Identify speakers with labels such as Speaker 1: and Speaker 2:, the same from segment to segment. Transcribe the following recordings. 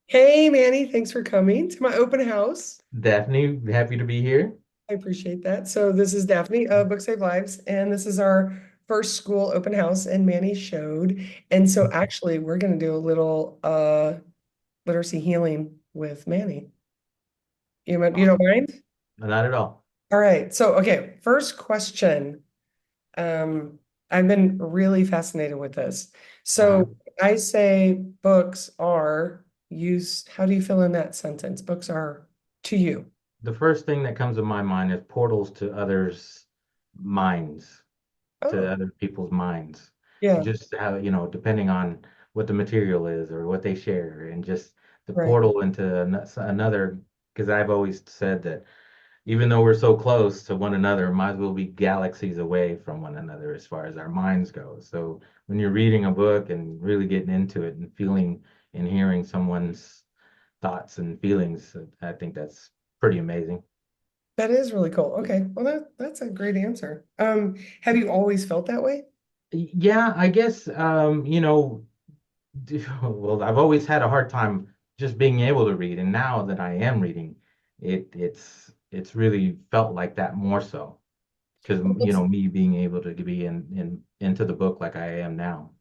Speaker 1: Hey Manny, thanks for coming to my open house.
Speaker 2: Daphne, happy to be here.
Speaker 1: I appreciate that. So this is Daphne of Book Save Lives, and this is our first school open house, and Manny showed. And so actually we're gonna do a little literacy healing with Manny. You don't mind?
Speaker 2: Not at all.
Speaker 1: All right. So okay, first question. I've been really fascinated with this.
Speaker 2: Uh,
Speaker 1: So I say books are use, how do you fill in that sentence? Books are to you.
Speaker 2: the first thing that comes to my mind is portals to others' minds, to
Speaker 1: Oh,
Speaker 2: other people's minds.
Speaker 1: yeah,
Speaker 2: Just how, depending on what the material is or what they share, and just the
Speaker 1: right.
Speaker 2: portal into another. Because I've always said that even though we're so close to one another, might as well be galaxies away from one another as far as our minds go. So when you're reading a book and really getting into it and feeling and hearing someone's thoughts and feelings. I think that's pretty amazing.
Speaker 1: That is really cool. Okay. Well, that's a great answer. Have you always felt that way?
Speaker 2: Yeah, I guess well, I've always had a hard time just being able to read, and now that I am reading, it's really felt like that more so because
Speaker 1: Well,
Speaker 2: me being able to be in into the book like I am now.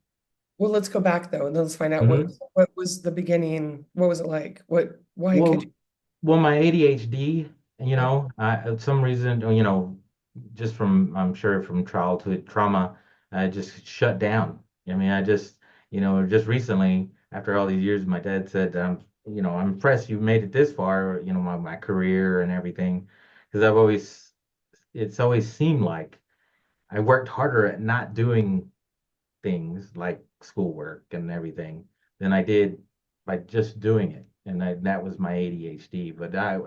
Speaker 1: let's go back though, and let's find out
Speaker 2: Hmm.
Speaker 1: what was the beginning. What was it like? Why could
Speaker 2: Well,
Speaker 1: you?
Speaker 2: well, my ADHD,
Speaker 1: Yeah.
Speaker 2: some reason, just from, I'm sure from childhood trauma, I just shut down. I mean, just recently, after all these years, my dad said, I'm impressed you made it this far, my career and everything. Because it's always seemed like I worked harder at not doing things like schoolwork and everything than I did by just doing it. And that was my ADHD. But I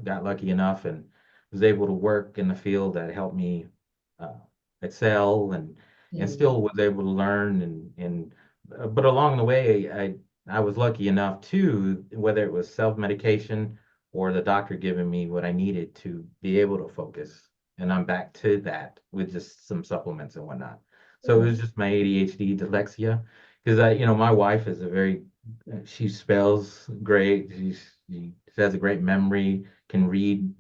Speaker 2: got lucky enough and was able to work in the field that helped me uh, excel and
Speaker 1: Mm.
Speaker 2: still was able to learn but along the way I was lucky enough too, whether it was self-medication or the doctor giving me what I needed to be able to focus. And I'm back to that with just some supplements and whatnot. So it
Speaker 1: Yeah.
Speaker 2: was just my ADHD dyslexia because my wife is she spells great. She has a great memory, can read,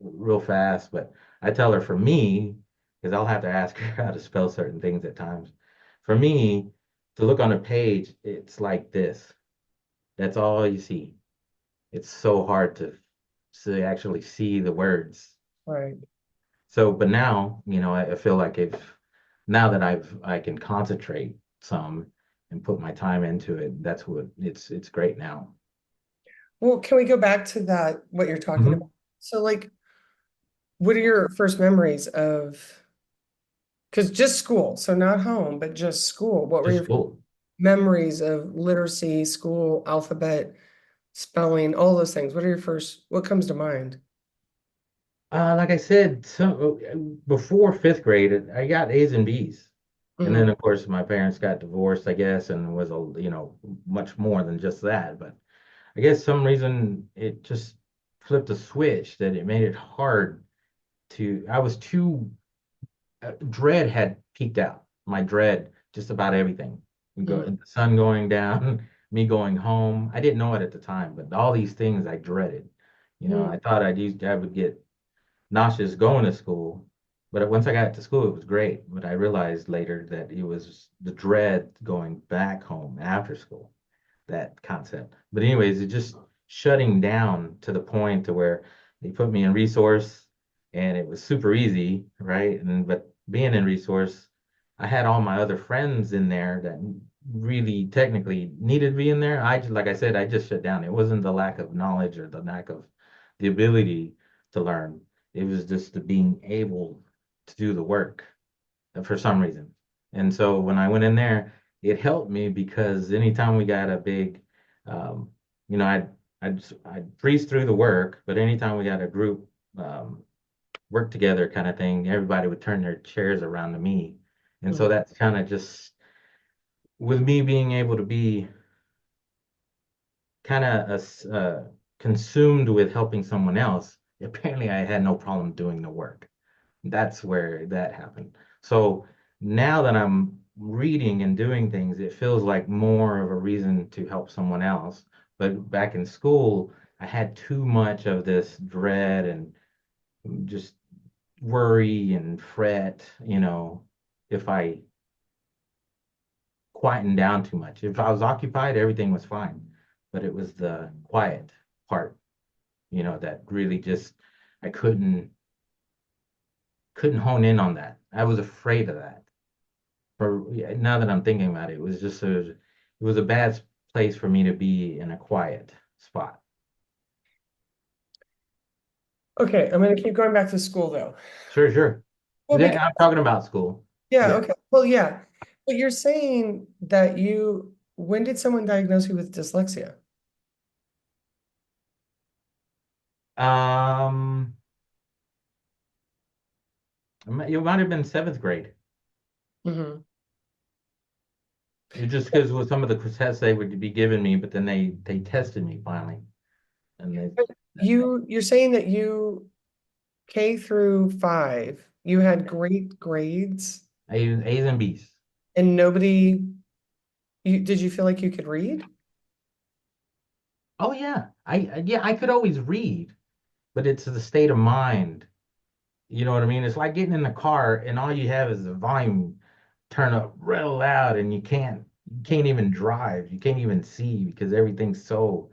Speaker 2: real fast. But I tell her for me, because I'll have to ask her how to spell certain things at times. For me, to look on a page, it's like this. That's all you see. It's so hard to actually see the words.
Speaker 1: Right.
Speaker 2: So, but now, I feel like if now that I can concentrate some and put my time into it, that's what it's great now.
Speaker 1: Well, can we go back to that, what you're talking about?
Speaker 2: Hmm.
Speaker 1: So, like, what are your first memories of, because just school, so not home, but just school. What were
Speaker 2: Just
Speaker 1: your
Speaker 2: school.
Speaker 1: memories of literacy, school, alphabet, spelling, all those things? What comes to mind?
Speaker 2: Like I said, before fifth grade, I got A's and B's. And then
Speaker 1: Mhm.
Speaker 2: of course my parents got divorced, I guess, and was much more than just that. But I guess some reason it just flipped a switch that it made it hard I was too dread had peaked out. My dread, just about everything.
Speaker 1: Mhm.
Speaker 2: The sun going down, me going home. I didn't know it at the time, but all these things I dreaded.
Speaker 1: Mhm.
Speaker 2: I thought I would get nauseous going to school, but once I got to school, it was great. But I realized later that it was the dread going back home after school, that concept. But anyways, it just shutting down to the point to where they put me in resource and it was super easy, right? But being in resource, I had all my other friends in there that really technically needed to be in there. I just, like I said, I just shut down. It wasn't the lack of knowledge or the lack of the ability to learn. It was just the being able to do the work for some reason. And so when I went in there, it helped me because anytime we got a big, um, you know, I'd breeze through the work, but anytime we got a group work together kind of thing, everybody would turn their chairs around to me. And so
Speaker 1: Mhm.
Speaker 2: that's kind of just with me being able to be kind of consumed with helping someone else. Apparently, I had no problem doing the work. That's where that happened. So now that I'm reading and doing things, it feels like more of a reason to help someone else But back in school, I had too much of this dread and just worry and fret, if I quietened down too much. If I was occupied, everything was fine. But it was the quiet part, that really just I couldn't hone in on that. I was afraid of that. For yeah, now that I'm thinking about it, it was a bad place for me to be in a quiet spot.
Speaker 1: Okay, I'm going to keep going back to school though.
Speaker 2: Sure, sure.
Speaker 1: Well,
Speaker 2: Yeah,
Speaker 1: because
Speaker 2: I'm talking about school.
Speaker 1: yeah,
Speaker 2: Yeah.
Speaker 1: okay. Well, yeah. But you're saying that when did someone diagnose you with dyslexia?
Speaker 2: Um, it might have been seventh grade.
Speaker 1: Hmm.
Speaker 2: It just because with some of the tests they would be giving me, but then they tested me finally, and they
Speaker 1: You're saying that you K through 5, you had great grades
Speaker 2: A's and B's.
Speaker 1: and did you feel like you could read?
Speaker 2: Oh yeah, yeah, I could always read, but it's the state of mind. You know what I mean? It's like getting in the car and all you have is the volume turn up real loud, and you can't even drive. You can't even see because everything's so,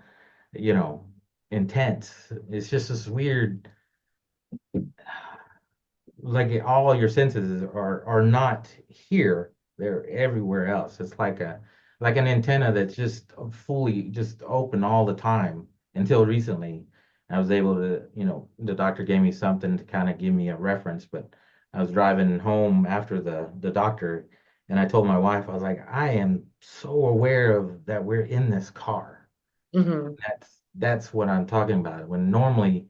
Speaker 2: you know, intense. It's just this weird, like all your senses are not here. They're everywhere else. It's like an antenna that's just fully just open all the time until recently. I was able to, the doctor gave me something to kind of give me a reference, but I was driving home after the doctor, and I told my wife, I was like, I am so aware of that we're in this car.
Speaker 1: Hmm.
Speaker 2: That's what I'm talking about. When normally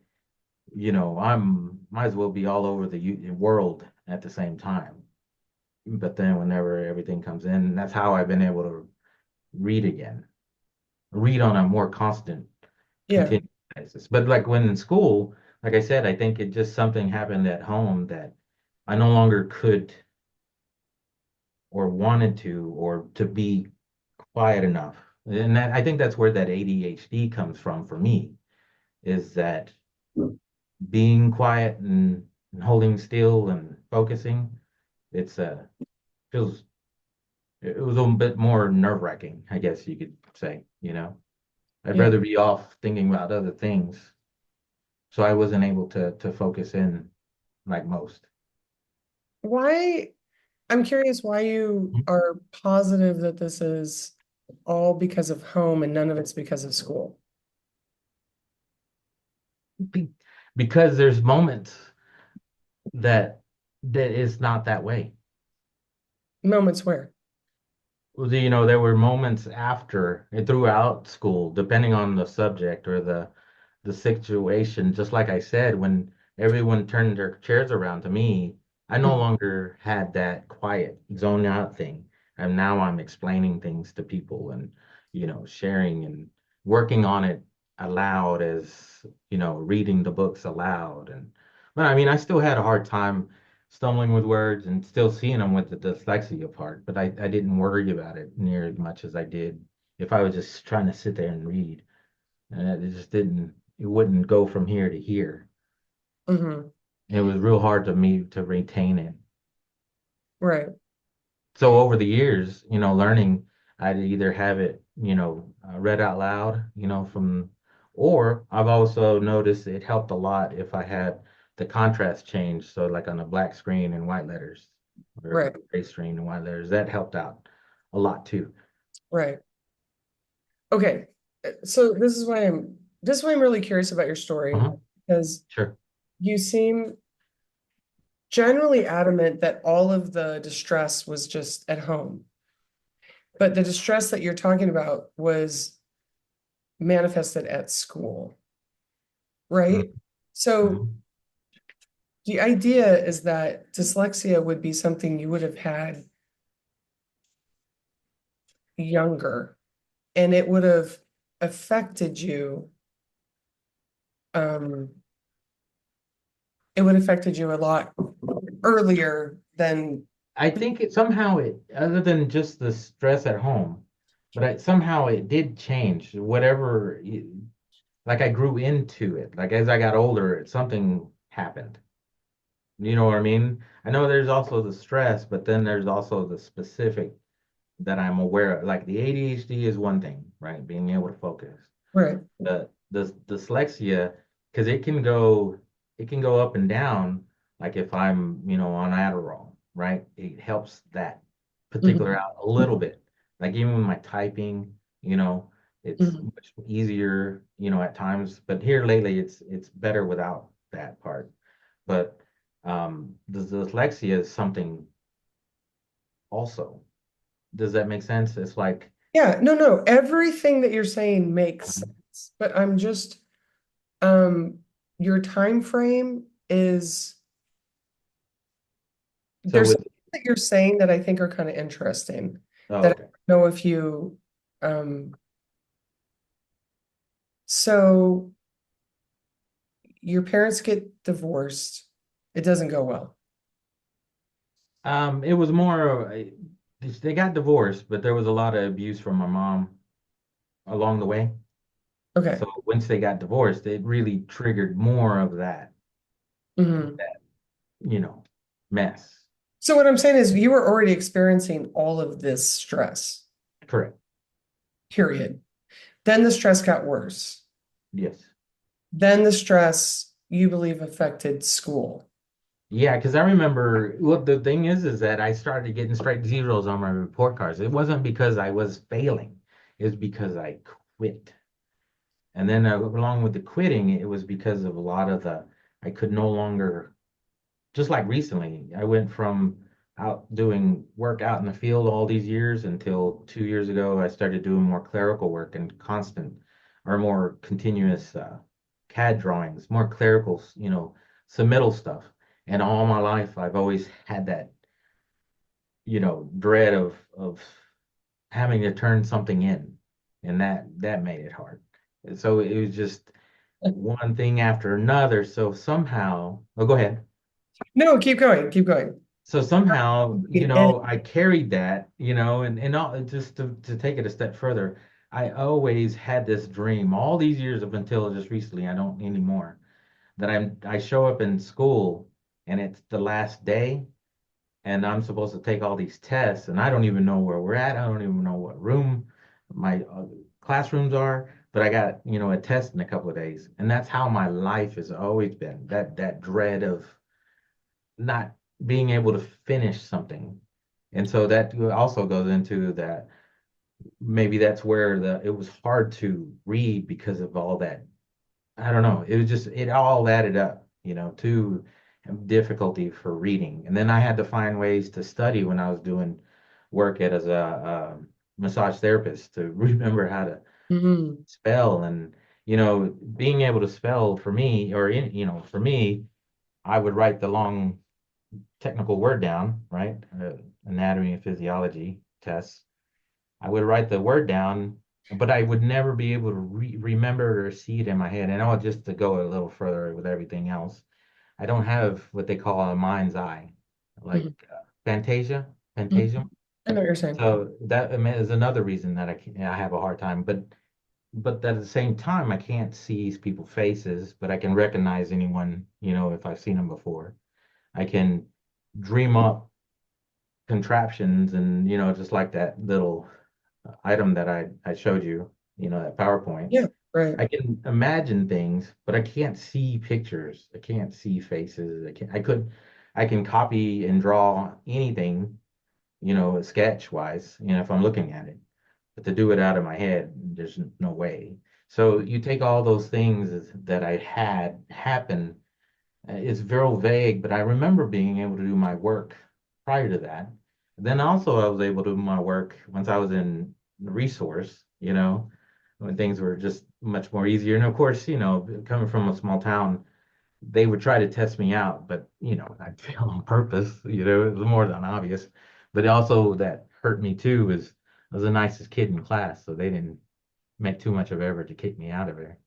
Speaker 2: I'm might as well be all over the world at the same time. But then whenever everything comes in, that's how I've been able to read again, read on a more constant,
Speaker 1: Yeah.
Speaker 2: continuous basis. But like when in school, like I said, I think it just something happened at home that I no longer could or wanted to or to be quiet enough. And I think that's where that ADHD comes from for me, is that being quiet and holding still and focusing, it's feels it was a bit more nerve-wracking, I guess you could say. I'd
Speaker 1: Yeah.
Speaker 2: rather be off thinking about other things, so I wasn't able to focus in like most.
Speaker 1: Why, I'm curious why you are positive that this is all because of home and none of it's because of school.
Speaker 2: Be- because there's moments that it's not that way.
Speaker 1: Moments where.
Speaker 2: There were moments after and throughout school, depending on the subject or the situation. Just like I said, when everyone turned their chairs around to me, I no
Speaker 1: Mhm.
Speaker 2: longer had that quiet zone out thing. And now I'm explaining things to people and, sharing and working on it aloud as, reading the books aloud. But I mean, I still had a hard time stumbling with words and still seeing them with the dyslexia part, but I didn't worry about it near as much as I did if I was just trying to sit there and read. And it wouldn't go from here to here.
Speaker 1: Mhm.
Speaker 2: It was real hard to me to retain it.
Speaker 1: Right.
Speaker 2: So over the years, learning, I'd either have it, read out loud, or I've also noticed it helped a lot if I had the contrast change. So like on a black screen and white letters, or
Speaker 1: Right.
Speaker 2: gray screen and white letters, that helped out a lot too.
Speaker 1: Right. Okay. So this is why I'm really curious about your story
Speaker 2: Uh-huh.
Speaker 1: because
Speaker 2: Sure.
Speaker 1: you seem generally adamant that all of the distress was just at home. But the distress that you're talking about was manifested at school, right? So
Speaker 2: Mhm.
Speaker 1: the idea is that dyslexia would be something you would have had younger, and it would have affected you. Um, it would have affected you a lot earlier than.
Speaker 2: I think other than just the stress at home, but somehow it did change. Like I grew into it. Like as I got older, something happened. You know what I mean? I know there's also the stress, but then there's also the specific that I'm aware of. Like the ADHD is one thing, right? Being able to focus.
Speaker 1: Right.
Speaker 2: The dyslexia, because it can go up and down. Like if I'm, on Adderall, right? It helps that particular
Speaker 1: Mhm.
Speaker 2: out a little bit. Like even with my typing, it's
Speaker 1: Mhm.
Speaker 2: much easier, at times. But here lately, it's better without that part. But the dyslexia is something also. Does that make sense? It's like,
Speaker 1: Yeah, no, no, everything that you're saying makes sense, but I'm just, um, your time frame is,
Speaker 2: so
Speaker 1: there's
Speaker 2: with,
Speaker 1: something that you're saying that I think are kind of interesting,
Speaker 2: oh,
Speaker 1: that I
Speaker 2: okay.
Speaker 1: don't know if you, um, so your parents get divorced, it doesn't go well.
Speaker 2: It was more, they got divorced, but there was a lot of abuse from my mom along the way.
Speaker 1: Okay.
Speaker 2: So once they got divorced, it really triggered more of
Speaker 1: Mhm.
Speaker 2: that, you know, mess.
Speaker 1: So what I'm saying is you were already experiencing all of this stress,
Speaker 2: Correct.
Speaker 1: period. Then the stress got worse.
Speaker 2: Yes.
Speaker 1: Then the stress, you believe, affected school.
Speaker 2: Yeah, because I remember, look, the thing is that I started getting straight zeros on my report cards. It wasn't because I was failing, it was because I quit. And then along with the quitting, it was because of a lot of I could no longer, just like recently, I went from out doing work out in the field all these years until 2 years ago, I started doing more clerical work and constant or more continuous CAD drawings, more clerical, submittal stuff. And all my life, I've always had that, dread of having to turn something in, and that made it hard. And so it was just one thing after another. So somehow, oh, go ahead.
Speaker 1: No, keep going, keep going.
Speaker 2: So somehow,
Speaker 1: And
Speaker 2: I carried that, and just to take it a step further, I always had this dream all these years up until just recently, I don't anymore, that I show up in school and it's the last day and I'm supposed to take all these tests and I don't even know where we're at. I don't even know what room my classrooms are, but I got, a test in a couple of days. And that's how my life has always been. That dread of not being able to finish something. And so that also goes into that maybe that's where it was hard to read because of all that. I don't know. It was just it all added up, to difficulty for reading. And then I had to find ways to study when I was doing work as a massage therapist to remember how to
Speaker 1: mhm,
Speaker 2: spell and being able to spell for me for me I would write the long technical word down, right? Anatomy and physiology tests. I would write the word down, but I would never be able to remember it or see it in my head. And just to go a little further with everything else, I don't have what they call a mind's eye, like
Speaker 1: mhm,
Speaker 2: Fantasia, Phantasm.
Speaker 1: mhm. I know what you're saying.
Speaker 2: So that, I mean, is another reason that I have a hard time. But at the same time, I can't see people's faces, but I can recognize anyone, if I've seen them before. I can dream up contraptions and just like that little item that I showed you, that PowerPoint.
Speaker 1: Yeah, right.
Speaker 2: I can imagine things, but I can't see pictures. I can't see faces. I can copy and draw anything, sketch wise, if I'm looking at it. But to do it out of my head, there's no way. So you take all those things that I had happen. It's very vague, but I remember being able to do my work prior to that. Then also I was able to do my work once I was in resource, when things were just much more easier. And of course, coming from a small town, they would try to test me out, but I'd fail on purpose, it was more than obvious. But also that hurt me too was I was the nicest kid in class, so they didn't make too much of effort to kick me out of there.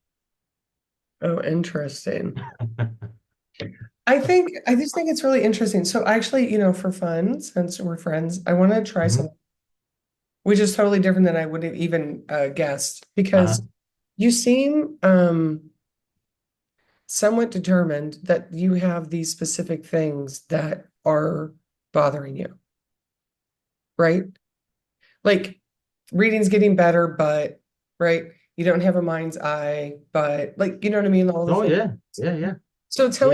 Speaker 1: Oh, interesting. I just think it's really interesting. So actually, for fun, since we're friends, I want to try
Speaker 2: Mhm.
Speaker 1: something. which is totally different than I would have even guessed because
Speaker 2: Uh-huh.
Speaker 1: you seem somewhat determined that you have these specific things that are bothering you, right? Like reading's getting better, but right, you don't have a mind's eye, but like you know what I mean, all the
Speaker 2: Oh
Speaker 1: things.
Speaker 2: yeah. Yeah, yeah.
Speaker 1: So
Speaker 2: Yeah, these are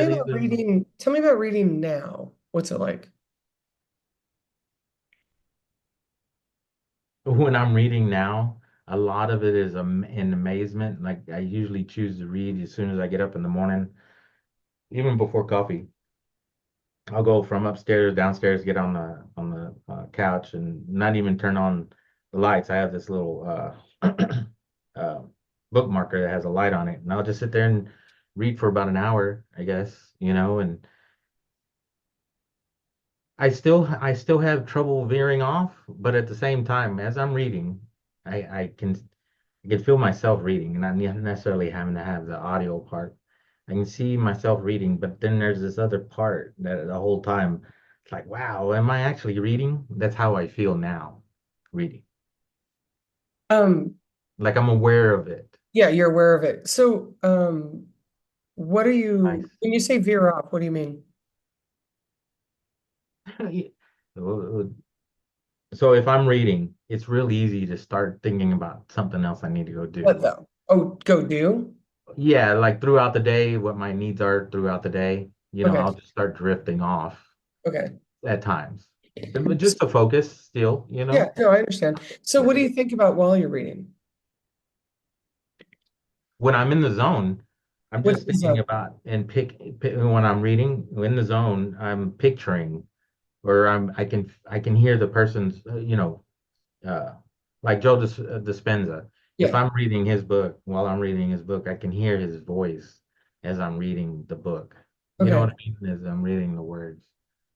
Speaker 1: tell me about reading now. What's it like?
Speaker 2: when I'm reading now, a lot of it is in amazement. Like I usually choose to read as soon as I get up in the morning, even before coffee. I'll go from upstairs, downstairs, get on the couch, and not even turn on the lights. I have this little uh, bookmarker that has a light on it, and I'll just sit there and read for about an hour, I guess, and I still have trouble veering off, but at the same time, as I'm reading, I can feel myself reading, and not necessarily having to have the audio part. I can see myself reading, but then there's this other part that the whole time it's like, wow, am I actually reading? That's how I feel now, reading.
Speaker 1: Um,
Speaker 2: Like I'm aware of it.
Speaker 1: yeah, you're aware of it. So, what are
Speaker 2: Nice.
Speaker 1: you, when you say veer off, what do you mean?
Speaker 2: So if I'm reading, it's real easy to start thinking about something else I need to go
Speaker 1: What
Speaker 2: do.
Speaker 1: though? Oh, go do?
Speaker 2: Yeah, like throughout the day, what my needs are throughout the day,
Speaker 1: Okay,
Speaker 2: I'll just start drifting off
Speaker 1: okay.
Speaker 2: at times. But
Speaker 1: S-
Speaker 2: just to focus still,
Speaker 1: Yeah, no, I understand. So what
Speaker 2: Yeah.
Speaker 1: do you think about while you're reading?
Speaker 2: When I'm in the zone, I'm
Speaker 1: What
Speaker 2: just
Speaker 1: is
Speaker 2: thinking about and when I'm reading in the zone, I'm picturing or I can hear the person's uh like Dispenza. If
Speaker 1: yeah,
Speaker 2: I'm reading his book, while I'm reading his book, I can hear his voice as I'm reading the book. You know what
Speaker 1: okay.
Speaker 2: I mean? As I'm reading the words.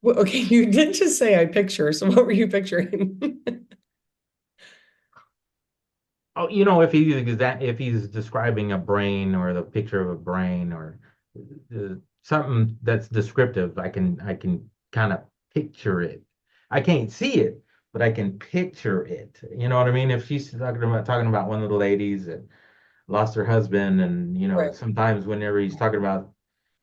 Speaker 1: Well, okay, you did just say I picture, so what were you picturing?
Speaker 2: Oh, if he's describing a brain or the picture of a brain or something that's descriptive, I can kind of picture it. I can't see it, but I can picture it. You know what I mean? If she's talking about one of the ladies that lost her husband, and
Speaker 1: Right.
Speaker 2: sometimes whenever he's talking about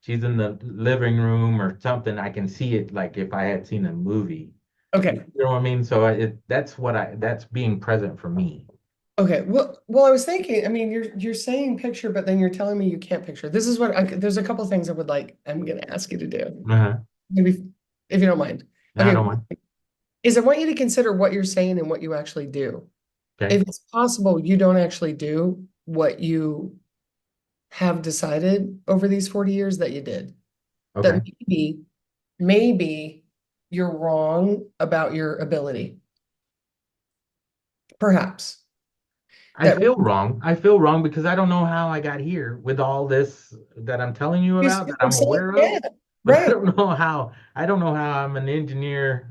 Speaker 2: she's in the living room or something, I can see it like if I had seen a movie. You
Speaker 1: Okay.
Speaker 2: know what I mean? So that's being present for me.
Speaker 1: Okay. I was thinking, I mean, you're saying picture, but then you're telling me you can't picture. This is there's a couple things I'm gonna ask you to do.
Speaker 2: Uh-huh.
Speaker 1: Maybe if you don't mind.
Speaker 2: I
Speaker 1: Okay.
Speaker 2: don't mind.
Speaker 1: Is I want you to consider what you're saying and what you actually do.
Speaker 2: Okay.
Speaker 1: If it's possible you don't actually do what you have decided over these 40 years that you did, that
Speaker 2: Okay.
Speaker 1: maybe you're wrong about your ability, perhaps.
Speaker 2: I
Speaker 1: That
Speaker 2: feel wrong. I feel wrong because I don't know how I got here with all this that I'm telling you
Speaker 1: you see
Speaker 2: about that
Speaker 1: what I'm
Speaker 2: I'm
Speaker 1: saying?
Speaker 2: aware of.
Speaker 1: Yeah,
Speaker 2: But I
Speaker 1: right.
Speaker 2: don't know how. I don't know how I'm an engineer,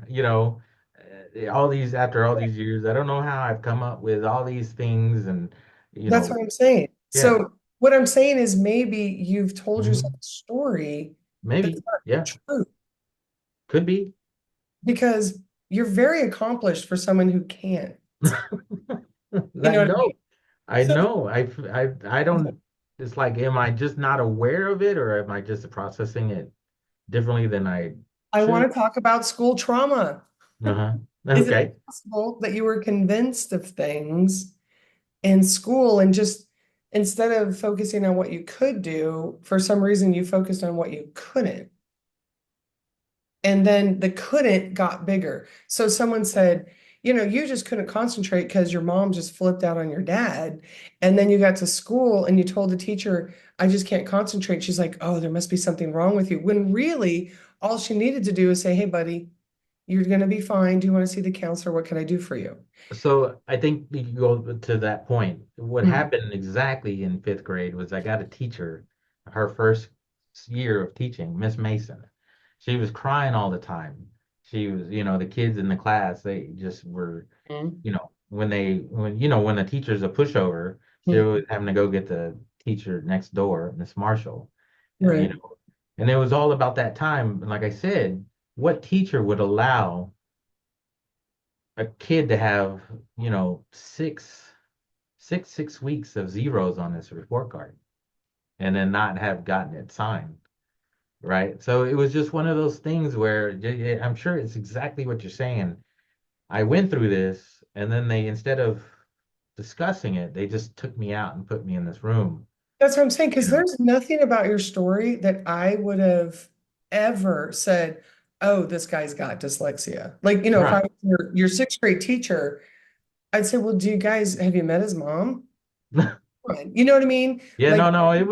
Speaker 2: after all these years. I don't know how I've come up with all these things and you
Speaker 1: That's
Speaker 2: know,
Speaker 1: what I'm saying.
Speaker 2: yeah.
Speaker 1: So what I'm saying is maybe you've told yourself
Speaker 2: Hmm.
Speaker 1: a story that's
Speaker 2: Maybe.
Speaker 1: not
Speaker 2: Yeah.
Speaker 1: true
Speaker 2: Could be.
Speaker 1: because you're very accomplished for someone who can't. You
Speaker 2: I
Speaker 1: know what I
Speaker 2: know.
Speaker 1: mean?
Speaker 2: I
Speaker 1: So
Speaker 2: know. I don't it's like am I just not aware of it or am I just processing it differently than I
Speaker 1: I
Speaker 2: should?
Speaker 1: want to talk about school trauma.
Speaker 2: Uh-huh.
Speaker 1: Is it
Speaker 2: Okay.
Speaker 1: possible that you were convinced of things in school and just instead of focusing on what you could do, for some reason you focused on what you couldn't? And then the couldn't got bigger. So someone said, you just couldn't concentrate because your mom just flipped out on your dad. And then you got to school and you told the teacher, I just can't concentrate. She's like, oh, there must be something wrong with you. When really, all she needed to do is say, hey, buddy, you're going to be fine. Do you want to see the counselor? What can I do for you?
Speaker 2: So I think we can go to that point. What
Speaker 1: Mhm.
Speaker 2: happened exactly in fifth grade was I got a teacher, her first year of teaching, Miss Mason. She was crying all the time. She was, the kids in the class, they just were, when the teacher's a pushover, she
Speaker 1: Mhm.
Speaker 2: was having to go get the teacher next door, Miss Marshall. And,
Speaker 1: Right.
Speaker 2: and it was all about that time. And like I said, what teacher would allow a kid to have, six weeks of zeros on this report card and then not have gotten it signed, right? So it was just one of those things where I'm sure it's exactly what you're saying. I went through this, and then they, instead of discussing it, they just took me out and put me in this room.
Speaker 1: That's what I'm saying,
Speaker 2: You
Speaker 1: because
Speaker 2: know,
Speaker 1: there's nothing about your story that I would have ever said, oh, this guy's got dyslexia. Like, if I
Speaker 2: right.
Speaker 1: was your sixth grade teacher, I'd say, well, have you met his mom? Come on. You know what I mean?
Speaker 2: Yeah,
Speaker 1: Like,
Speaker 2: no, it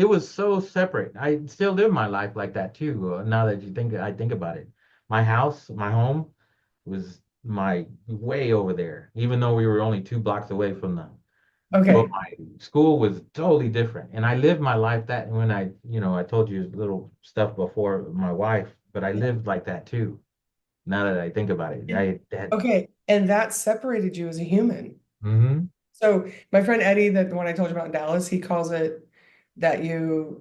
Speaker 2: was so separate. I still live my life like that too. Now that I think about it. My house, my home was my way over there, even though we were only 2 blocks away from but
Speaker 1: okay,
Speaker 2: my school was totally different. And I lived my life that when I told you little stuff before my wife, but I lived like that too. Now that I think about it, I had,
Speaker 1: okay. And that separated you as a human.
Speaker 2: mm-hmm,
Speaker 1: So my friend Eddie, that the one I told you about in Dallas, he calls it that you're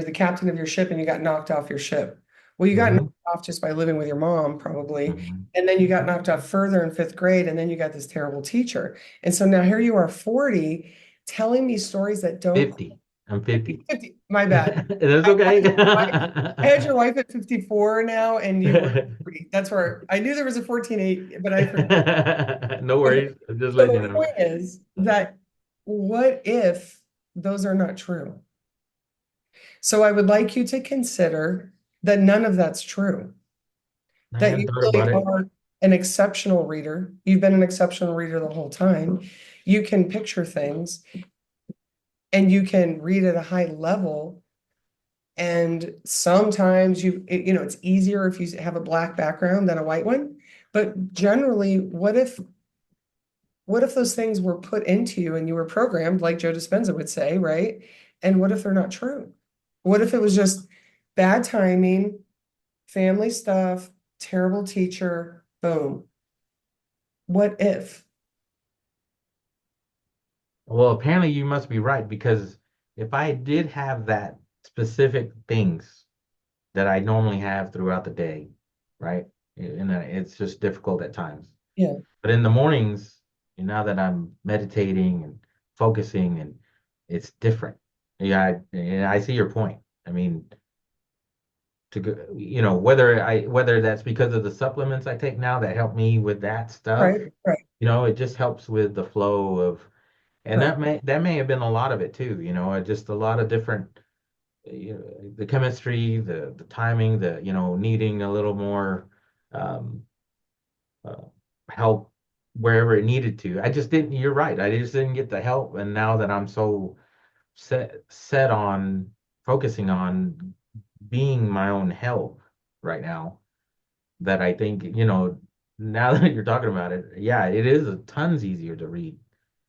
Speaker 1: the captain of your ship and you got knocked off your ship. Well, you got knocked
Speaker 2: mm-hmm,
Speaker 1: off just by living with your mom, probably.
Speaker 2: mm-hmm.
Speaker 1: And then you got knocked off further in fifth grade, and then you got this terrible teacher. And so now here you are 40 telling me stories that don't
Speaker 2: 50. I'm 50.
Speaker 1: 50, my bad.
Speaker 2: That's
Speaker 1: I
Speaker 2: okay.
Speaker 1: had your wife, I had your wife at 54 now, and you were 40. That's where I knew there was a 14-8, but I forgot.
Speaker 2: No
Speaker 1: Okay.
Speaker 2: worries. I'm just
Speaker 1: So
Speaker 2: letting you
Speaker 1: the
Speaker 2: know.
Speaker 1: point is that what if those are not true? So I would like you to consider that none of that's true,
Speaker 2: I
Speaker 1: that
Speaker 2: hadn't
Speaker 1: you
Speaker 2: thought
Speaker 1: really
Speaker 2: about it.
Speaker 1: are an exceptional reader. You've been an exceptional reader the whole time. You can picture things and you can read at a high level. And sometimes it's easier if you have a black background than a white one. But generally, what if those things were put into you and you were programmed, like Joe Dispenza would say, right? And what if they're not true? What if it was just bad timing, family stuff, terrible teacher, boom? What if?
Speaker 2: Well, apparently you must be right because if I did have that specific things that I normally have throughout the day, right? And it's just difficult at times.
Speaker 1: Yeah,
Speaker 2: But in the mornings, now that I'm meditating and focusing, and it's different. Yeah, and I see your point. I mean, to go, whether that's because of the supplements I take now that help me with that stuff,
Speaker 1: right, right,
Speaker 2: it just helps with the flow of, and
Speaker 1: right,
Speaker 2: that may have been a lot of it too, just a lot of different, the chemistry, the timing, needing a little more um, uh, help wherever it needed to. I just didn't, you're right. I just didn't get the help. And now that I'm so set on focusing on being my own help right now, that I think, now that you're talking about it, yeah, it is a tons easier to read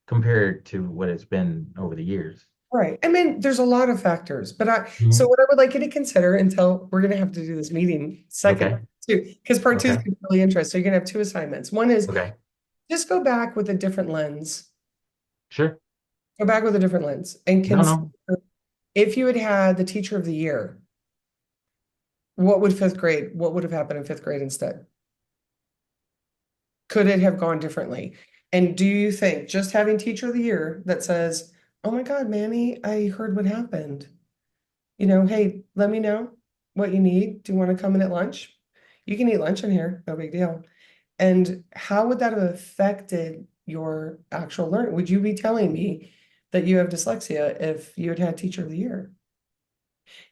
Speaker 2: compared to what it's been over the years.
Speaker 1: right. I mean, there's a lot of factors, but so
Speaker 2: Mhm.
Speaker 1: what I would like you to consider until we're going to have to do this meeting second
Speaker 2: Okay.
Speaker 1: part two, because part two is
Speaker 2: Okay.
Speaker 1: going to be really interesting. So you're going to have two assignments. One is
Speaker 2: Okay.
Speaker 1: just go back with a different lens.
Speaker 2: Sure.
Speaker 1: Go back with a different lens and
Speaker 2: No,
Speaker 1: consider
Speaker 2: no.
Speaker 1: if you had had the teacher of the year, what would have happened in fifth grade instead? Could it have gone differently? And do you think just having teacher of the year that says, oh my God, Manny, I heard what happened. Hey, let me know what you need. Do you want to come in at lunch? You can eat lunch in here, no big deal. And how would that have affected your actual learning? Would you be telling me that you have dyslexia if you had had teacher of the year?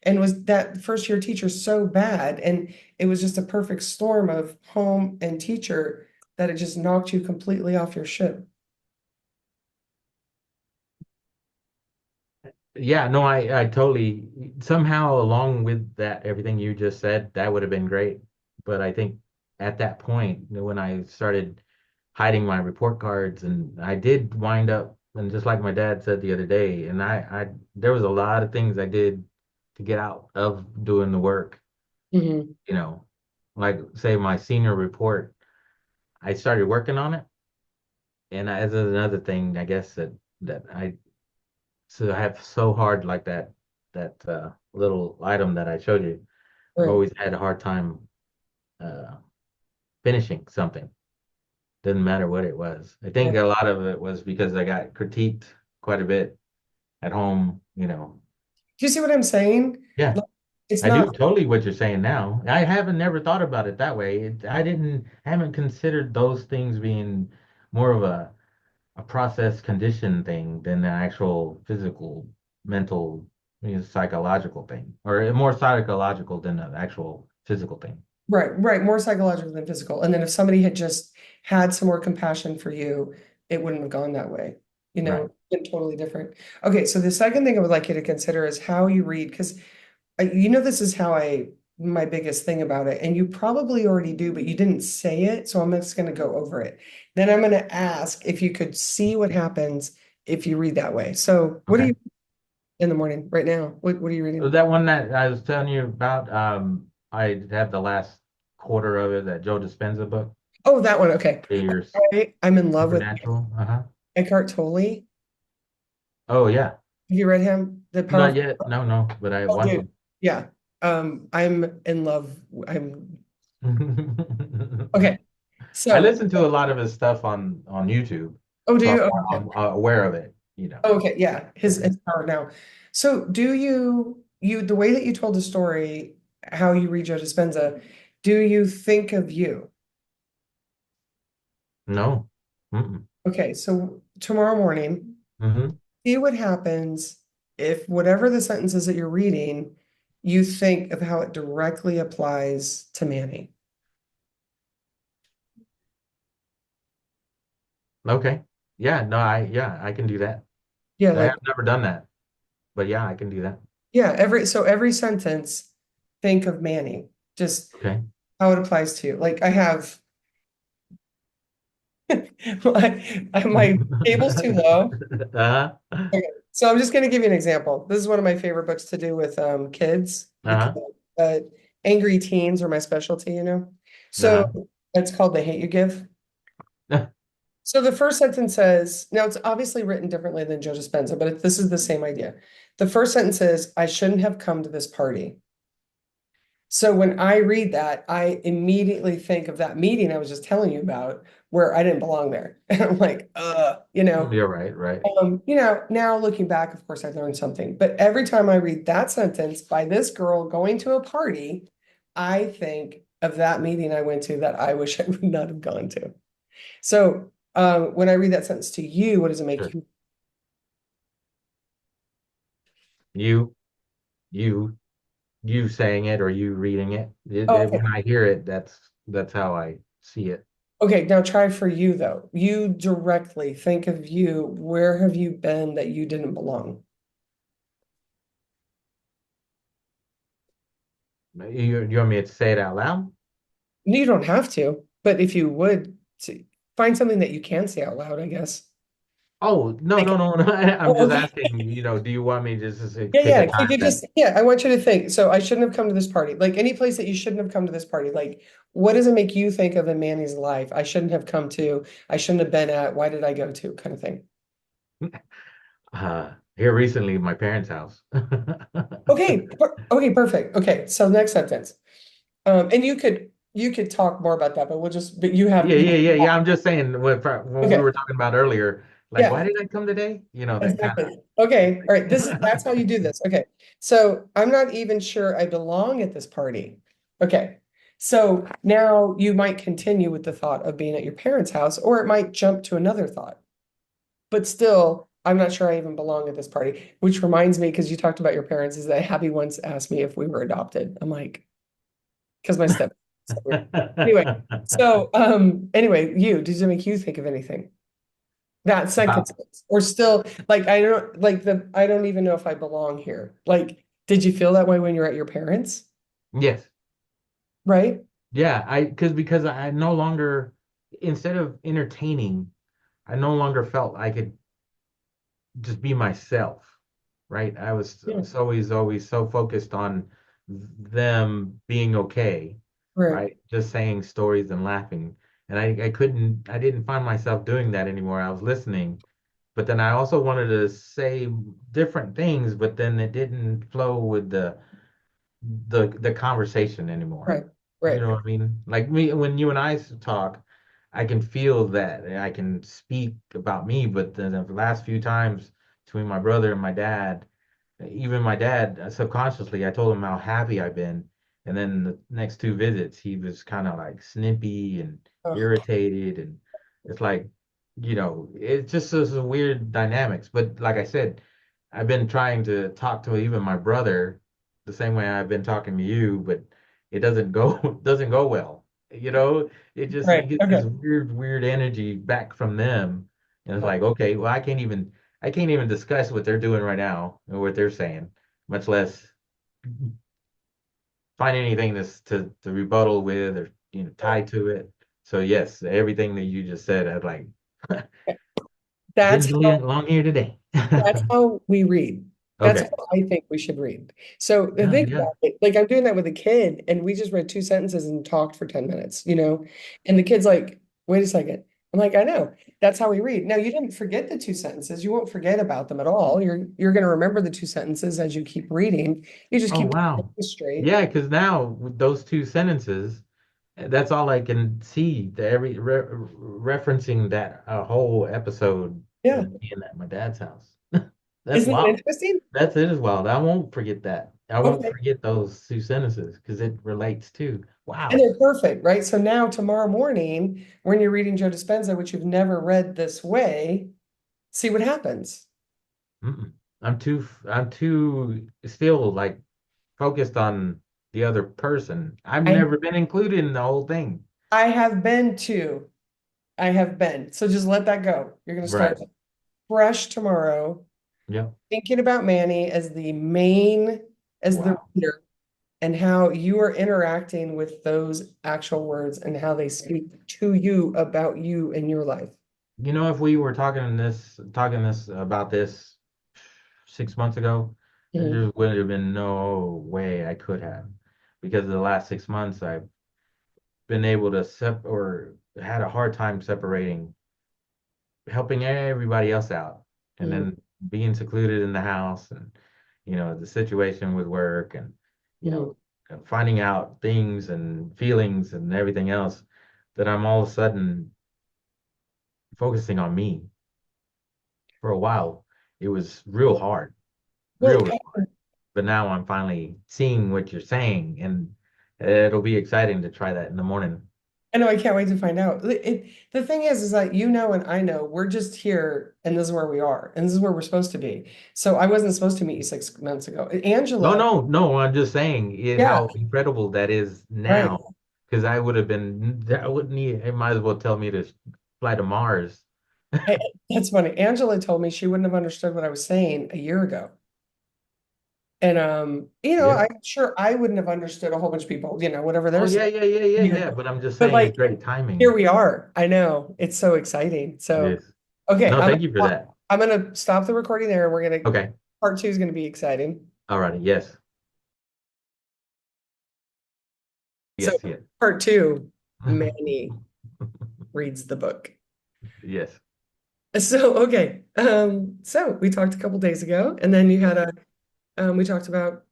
Speaker 1: And was that first year teacher so bad? And it was just a perfect storm of home and teacher that it just knocked you completely off your ship.
Speaker 2: Yeah, no, I totally, somehow along with that, everything you just said, that would have been great. But I think at that point, when I started hiding my report cards, and I did wind up, and just like my dad said the other day, and there was a lot of things I did to get out of doing the work,
Speaker 1: Mhm.
Speaker 2: you know, like say my senior report, I started working on it. And as another thing, I guess that I have so hard like that little item that I showed you. I've
Speaker 1: Right.
Speaker 2: always had a hard time uh, finishing something. Didn't matter what it was. I think
Speaker 1: Right.
Speaker 2: a lot of it was because I got critiqued quite a bit at home, you know.
Speaker 1: Do you see what I'm saying?
Speaker 2: Yeah,
Speaker 1: Like, it's
Speaker 2: I do
Speaker 1: not
Speaker 2: totally what you're saying now. I haven't never thought about it that way. I haven't considered those things being more of a process condition thing than an actual physical, mental, psychological thing, or more psychological than an actual physical thing.
Speaker 1: right, right, more psychological than physical. And then if somebody had just had some more compassion for you, it wouldn't have gone that way. You
Speaker 2: Right.
Speaker 1: know, been totally different. Okay, so the second thing I would like you to consider is how you read, because this is how my biggest thing about it, and you probably already do, but you didn't say it, so I'm just going to go over it. Then I'm going to ask if you could see what happens if you read that way. So, what are
Speaker 2: Okay.
Speaker 1: you in the morning right now? What are you
Speaker 2: So
Speaker 1: reading?
Speaker 2: that one that I was telling you about, I have the last quarter of it, that Joe Dispenza book,
Speaker 1: Oh, that one. Okay.
Speaker 2: Years
Speaker 1: I'm in love with
Speaker 2: Supernatural. Uh-huh.
Speaker 1: Eckhart Tolle.
Speaker 2: Oh yeah.
Speaker 1: Have you read him? The
Speaker 2: Not
Speaker 1: Powerful.
Speaker 2: yet. No, no, but I
Speaker 1: Oh,
Speaker 2: want
Speaker 1: dude. Yeah. I'm in love. I'm
Speaker 2: to.
Speaker 1: okay.
Speaker 2: I
Speaker 1: So,
Speaker 2: listen to a lot of his stuff on YouTube,
Speaker 1: oh, do
Speaker 2: so
Speaker 1: you? Oh, okay.
Speaker 2: I'm aware of it, you know.
Speaker 1: Oh, okay. Yeah. His
Speaker 2: Okay.
Speaker 1: his power now. So, do you the way that you told the story, how you read Joe Dispenza, do you think of you?
Speaker 2: No. Mm-mm.
Speaker 1: Okay. So tomorrow morning,
Speaker 2: Hmm.
Speaker 1: see what happens if whatever the sentence is that you're reading, you think of how it directly applies to Manny.
Speaker 2: Okay. Yeah, no, I can do that.
Speaker 1: Yeah,
Speaker 2: I
Speaker 1: like
Speaker 2: have never done that, but yeah, I can do that.
Speaker 1: yeah, every sentence, think of Manny, just
Speaker 2: Okay.
Speaker 1: how it applies to you. Like I have my table's too low.
Speaker 2: Uh-huh.
Speaker 1: Okay, so I'm just going to give you an example. This is one of my favorite books to do with kids because
Speaker 2: Uh-huh.
Speaker 1: uh, angry teens are my specialty. So
Speaker 2: Uh-huh.
Speaker 1: it's called The Hate You Give. So the first sentence says, now it's obviously written differently than Joe Dispenza, but this is the same idea. The first sentence is, I shouldn't have come to this party. So when I read that, I immediately think of that meeting I was just telling you about where I didn't belong there. And I'm like,
Speaker 2: You're right, right.
Speaker 1: now looking back, of course, I learned something. But every time I read that sentence by this girl going to a party, I think of that meeting I went to that I wish I would not have gone to. So when I read that sentence to you, what does it make
Speaker 2: Sure.
Speaker 1: you?
Speaker 2: You, you, you saying it or you reading it.
Speaker 1: Oh, okay.
Speaker 2: When I hear it, that's how I see it.
Speaker 1: Okay, now try for you though. You directly think of you. Where have you been that you didn't belong?
Speaker 2: You want me to say it out loud?
Speaker 1: You don't have to, but if you would, find something that you can say out loud, I guess.
Speaker 2: Oh, no,
Speaker 1: Like,
Speaker 2: no, no, no. I'm
Speaker 1: oh,
Speaker 2: just
Speaker 1: okay.
Speaker 2: asking, do you want me just to
Speaker 1: Yeah,
Speaker 2: take a
Speaker 1: yeah.
Speaker 2: time
Speaker 1: Could you
Speaker 2: that
Speaker 1: just, yeah, I want you to think. So I shouldn't have come to this party. Like any place that you shouldn't have come to this party. Like, what does it make you think of in Manny's life? I shouldn't have come to, I shouldn't have been at, why did I go to, kind of thing.
Speaker 2: here recently, my parents' house.
Speaker 1: Okay, perfect. Okay, so next sentence. And you could talk more about that, but but you have
Speaker 2: Yeah,
Speaker 1: you
Speaker 2: yeah, yeah, yeah. I'm just saying when we
Speaker 1: okay.
Speaker 2: were talking about earlier, like, why
Speaker 1: Yeah,
Speaker 2: did I come today? That kind
Speaker 1: exactly. Okay. All right. That's how you do this. Okay. So I'm not even sure I belong at this party. Okay. So now you might continue with the thought of being at your parents' house, or it might jump to another thought. But still, I'm not sure I even belong at this party, which reminds me, because you talked about your parents, is that Abby once asked me if we were adopted. I'm like, because my step. So weird. Anyway,
Speaker 2: of.
Speaker 1: so does it make you think of anything? That sentence
Speaker 2: About,
Speaker 1: or still like I don't even know if I belong here. Like, did you feel that way when you're at your parents?
Speaker 2: yes.
Speaker 1: Right?
Speaker 2: Yeah, because I no longer, instead of entertaining, I no longer felt I could just be myself, right? I was
Speaker 1: Yeah.
Speaker 2: always so focused on them being okay,
Speaker 1: Right.
Speaker 2: right? Just saying stories and laughing. And I didn't find myself doing that anymore. I was listening, but then I also wanted to say different things, but then it didn't flow with the conversation anymore.
Speaker 1: Right.
Speaker 2: You
Speaker 1: Right.
Speaker 2: know what I mean? Like me, when you and I talk, I can feel that I can speak about me, but the last few times between my brother and my dad, even my dad, subconsciously, I told him how happy I've been. And then the next two visits, he was kind of like snippy and
Speaker 1: Oh,
Speaker 2: irritated. And it's like, it's just those weird dynamics. But like I said, I've been trying to talk to even my brother the same way I've been talking to you, but it doesn't go doesn't go well. It just you
Speaker 1: right.
Speaker 2: get this
Speaker 1: Okay.
Speaker 2: weird energy back from them. And it's like, okay, well, I can't even discuss what they're doing right now or what they're saying, much less find anything to rebuttal with or tie to it. So yes, everything that you just said, I'd like
Speaker 1: That's
Speaker 2: Ben's along here today.
Speaker 1: That's how we read. That's
Speaker 2: Okay.
Speaker 1: how I think we should read. So
Speaker 2: Yeah,
Speaker 1: think
Speaker 2: yeah.
Speaker 1: about it. Like I'm doing that with a kid, and we just read two sentences and talked for 10 minutes, And the kid's like, wait a second. I'm like, I know. That's how we read. Now you didn't forget the two sentences. You won't forget about them at all. You're gonna remember the two sentences as you keep reading. You just
Speaker 2: Oh
Speaker 1: keep
Speaker 2: wow.
Speaker 1: straight.
Speaker 2: Yeah, because now with those two sentences, that's all I can see. Referencing that whole episode
Speaker 1: Yeah.
Speaker 2: of being at my dad's house. That's
Speaker 1: Isn't that
Speaker 2: wild.
Speaker 1: interesting?
Speaker 2: That's it as well. I won't forget that. I won't
Speaker 1: Okay.
Speaker 2: forget those two sentences because it relates to.
Speaker 1: And
Speaker 2: Wow.
Speaker 1: they're perfect, right? So now tomorrow morning, when you're reading Joe Dispenza, which you've never read this way, see what happens.
Speaker 2: Mm-mm. I'm too still like focused on the other person. I've
Speaker 1: I
Speaker 2: never been included in the whole thing.
Speaker 1: I have been to. I have been. So just let that go. You're going to
Speaker 2: Right.
Speaker 1: start fresh tomorrow,
Speaker 2: Yep.
Speaker 1: thinking about Manny as as the
Speaker 2: Wow.
Speaker 1: reader, and how you are interacting with those actual words and how they speak to you about you in your life.
Speaker 2: If we were talking this about this 6 months ago,
Speaker 1: Mhm.
Speaker 2: there would have been no way I could have, because of the last 6 months I've been able to or had a hard time separating helping everybody else out and
Speaker 1: Mhm.
Speaker 2: then being secluded in the house and the situation with work and you
Speaker 1: Mhm.
Speaker 2: know finding out things and feelings and everything else that I'm all of a sudden focusing on me. For a while it was real hard,
Speaker 1: Well,
Speaker 2: real hard, but now I'm finally seeing what you're saying, and it'll be exciting to try that in the morning.
Speaker 1: I know I can't wait to find out. The thing is that and I know we're just here and this is where we are and this is where we're supposed to be. So I wasn't supposed to meet you 6 months ago.
Speaker 2: No,
Speaker 1: Angela,
Speaker 2: no, no. I'm just saying
Speaker 1: yeah,
Speaker 2: how incredible that is
Speaker 1: right.
Speaker 2: now. Because I would have been, that wouldn't need, it might as well tell me to fly to Mars.
Speaker 1: I, that's funny. Angela told me she wouldn't have understood what I was saying a year ago. And
Speaker 2: Yeah.
Speaker 1: I'm sure I wouldn't have understood a whole bunch of people, whatever
Speaker 2: Oh,
Speaker 1: they're
Speaker 2: yeah,
Speaker 1: saying.
Speaker 2: yeah, yeah, yeah,
Speaker 1: Yeah.
Speaker 2: yeah. But I'm just
Speaker 1: But
Speaker 2: saying
Speaker 1: like
Speaker 2: it's great
Speaker 1: here
Speaker 2: timing.
Speaker 1: we are. I know. It's so exciting. So
Speaker 2: Yes.
Speaker 1: okay,
Speaker 2: No, thank you for that.
Speaker 1: I'm gonna stop the recording there and we're gonna
Speaker 2: Okay.
Speaker 1: part two is gonna be exciting.
Speaker 2: All righty. Yes.
Speaker 1: So
Speaker 2: Yes, yes.
Speaker 1: part two, Manny reads the book.
Speaker 2: Yes.
Speaker 1: So okay. So we talked a couple days ago, and then you had a we talked about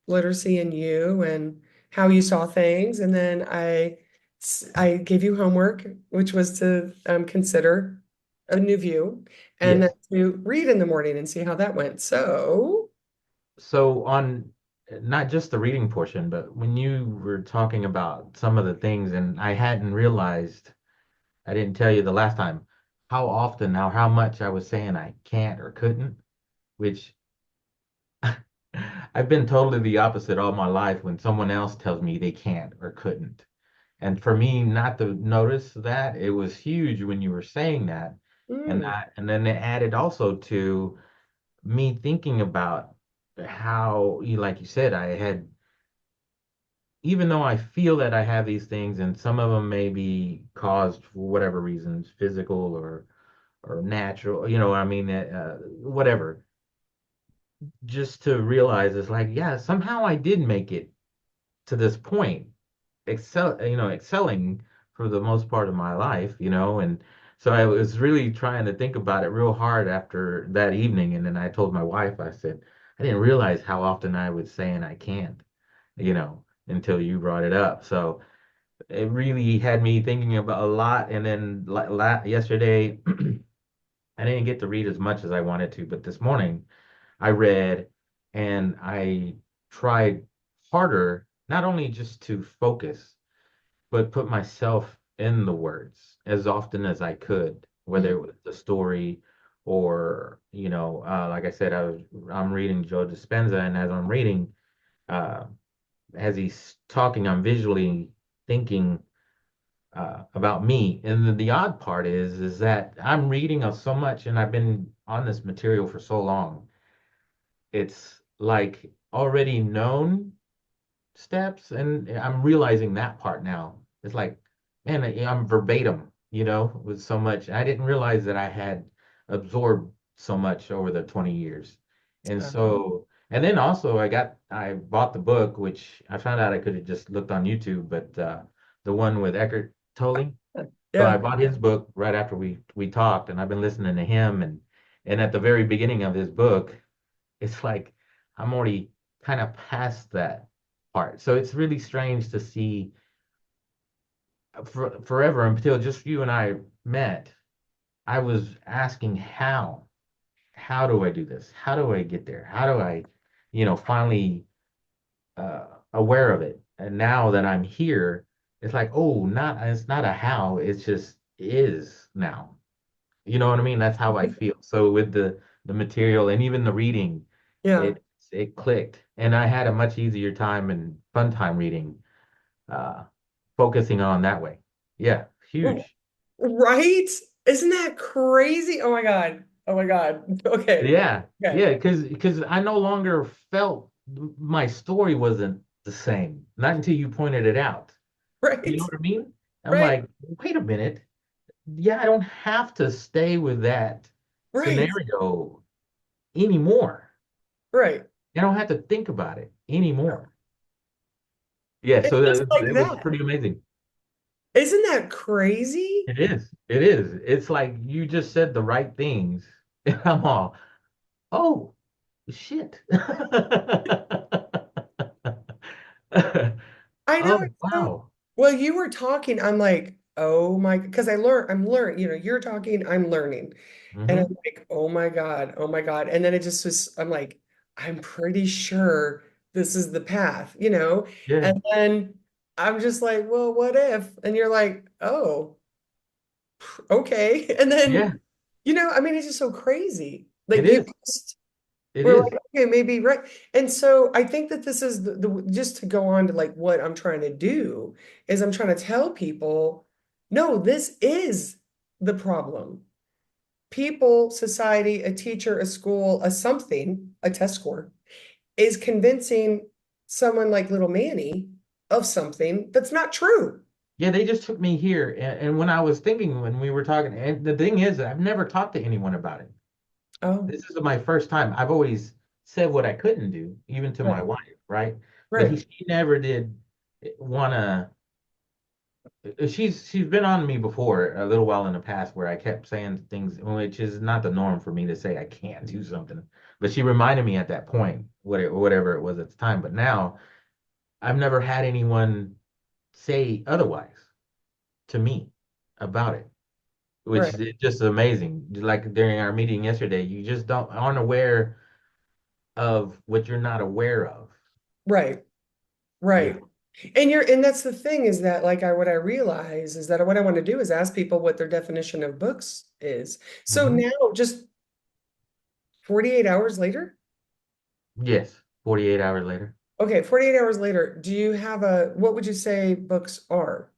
Speaker 1: literacy and you and how you saw things. And then I gave you homework, which was to consider a new view and then
Speaker 2: Yes.
Speaker 1: to read in the morning and see how that went. So,
Speaker 2: So on not just the reading portion, but when you were talking about some of the things, and I hadn't realized, I didn't tell you the last time how often, how much I was saying I can't or couldn't, which I've been totally the opposite all my life when someone else tells me they can't or couldn't. And for me not to notice that, it was huge when you were saying that.
Speaker 1: mm,
Speaker 2: And then it added also to me thinking about how, like you said, I had, even though I feel that I have these things and some of them may be caused for whatever reasons, physical or natural, I mean, whatever, just to realize it's like, yeah, somehow I did make it to this point, excelling for the most part of my life, and so I was really trying to think about it real hard after that evening. And then I told my wife, I said, I didn't realize how often I was saying I can't, until you brought it up. So it really had me thinking about a lot. And then yesterday, I didn't get to read as much as I wanted to, but this morning I read and I tried harder, not only just to focus, but put myself in the words as often as I could, whether
Speaker 1: Mhm.
Speaker 2: it was the story or, like I said, I'm reading Joe Dispenza, and as I'm reading, uh, as he's talking, I'm visually thinking about me. And the odd part is that I'm reading so much, and I've been on this material for so long. It's like already known steps, and I'm realizing that part now. It's like, man, I'm verbatim, with so much. I didn't realize that I had absorbed so much over the 20 years. And
Speaker 1: Uh-huh.
Speaker 2: so, and then also I bought the book, which I found out I could have just looked on YouTube, but the one with Eckhart Tolle. So I
Speaker 1: Yeah.
Speaker 2: bought his book right after we talked, and I've been listening to him, and at the very beginning of his book, it's like I'm already kind of past that part. So it's really strange to see forever until just you and I met. I was asking how do I do this? How do I get there? How do I, finally aware of it? And now that I'm here, it's like, oh, it's not a how, it's just is now. You know what I mean? That's how I feel. So with the material and even the reading,
Speaker 1: Yeah.
Speaker 2: it clicked, and I had a much easier time and fun time reading, uh, focusing on that way. Yeah, huge.
Speaker 1: Right? Isn't that crazy? Oh my God. Oh my God. Okay.
Speaker 2: Yeah,
Speaker 1: Okay.
Speaker 2: yeah, because I no longer felt my story wasn't the same. Not until you pointed it out. You
Speaker 1: Right.
Speaker 2: know what I mean? I'm
Speaker 1: Right.
Speaker 2: like, wait a minute. Yeah, I don't have to stay with that
Speaker 1: Right.
Speaker 2: scenario anymore.
Speaker 1: Right.
Speaker 2: I don't have to think about it anymore. Yeah,
Speaker 1: It's
Speaker 2: so
Speaker 1: just like
Speaker 2: it was
Speaker 1: that.
Speaker 2: pretty amazing.
Speaker 1: Isn't that crazy?
Speaker 2: It is. It is. It's like you just said the right things. And I'm all, oh, shit.
Speaker 1: I know
Speaker 2: Oh,
Speaker 1: it's so.
Speaker 2: wow.
Speaker 1: Well, you were talking, I'm like, oh my, because I'm learning, you're talking, I'm learning. And I'm
Speaker 2: Hmm.
Speaker 1: like, oh my God, oh my God. And then it just was, I'm like, I'm pretty sure this is the path,
Speaker 2: Yeah.
Speaker 1: And then I'm just like, well, what if? And you're like, oh, okay. And then,
Speaker 2: Yeah.
Speaker 1: I mean, it's just so crazy.
Speaker 2: It
Speaker 1: Like you
Speaker 2: is.
Speaker 1: just
Speaker 2: It
Speaker 1: we're
Speaker 2: is.
Speaker 1: like, okay, maybe right. And so I think that this is just to go on to like what I'm trying to do is I'm trying to tell people, no, this is the problem. People, society, a teacher, a school, a something, a test score is convincing someone like little Manny of something that's not true.
Speaker 2: Yeah, they just took me here. And when I was thinking, when we were talking, and the thing is, I've never talked to anyone about it.
Speaker 1: Oh,
Speaker 2: This is my first time. I've always said what I couldn't do, even to my
Speaker 1: right,
Speaker 2: wife, right? But
Speaker 1: right.
Speaker 2: she never did want to. She's been on me before a little while in the past where I kept saying things, which is not the norm for me to say I can't do something. But she reminded me at that point, whatever it was at the time. But now I've never had anyone say otherwise to me about it, which
Speaker 1: Right,
Speaker 2: is just amazing. Like during our meeting yesterday, you just aren't aware of what you're not aware of.
Speaker 1: right,
Speaker 2: Yeah.
Speaker 1: right. And that's the thing is that like what I realize is that what I want to do is ask people what their definition of books is. So
Speaker 2: Hmm.
Speaker 1: now just 48 hours later,
Speaker 2: Yes. 48 hours later.
Speaker 1: okay, 48 hours later, do you have what would you say books are?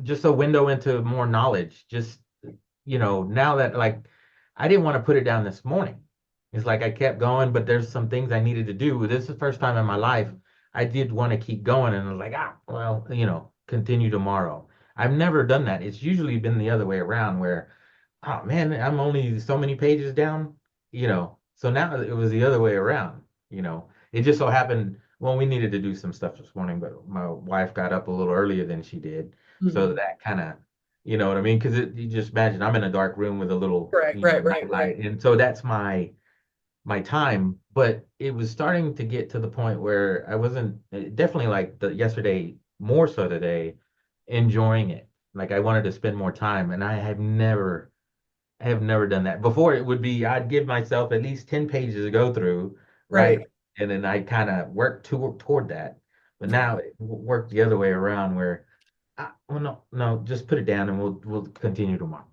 Speaker 2: Just a window into more knowledge. Just, now that like I didn't want to put it down this morning. It's like I kept going, but there's some things I needed to do. This is the first time in my life I did want to keep going, and I was like, well, continue tomorrow. I've never done that. It's usually been the other way around where, oh man, I'm only so many pages down, So now it was the other way around. It just so happened, well, we needed to do some stuff this morning, but my wife got up a little earlier than she did. So
Speaker 1: Mhm.
Speaker 2: that kind of You know what I mean? Because you just imagine I'm in a dark room with a little,
Speaker 1: Right, right, right,
Speaker 2: nightlight,
Speaker 1: right,
Speaker 2: and so that's my time. But it was starting to get to the point where I wasn't definitely like the yesterday, more so today, enjoying it. Like I wanted to spend more time, and I have never done that. Before it would be I'd give myself at least 10 pages to go through, right?
Speaker 1: right.
Speaker 2: And then I kind of work toward that. But now it worked the other way around where well, no, no, just put it down and we'll continue tomorrow.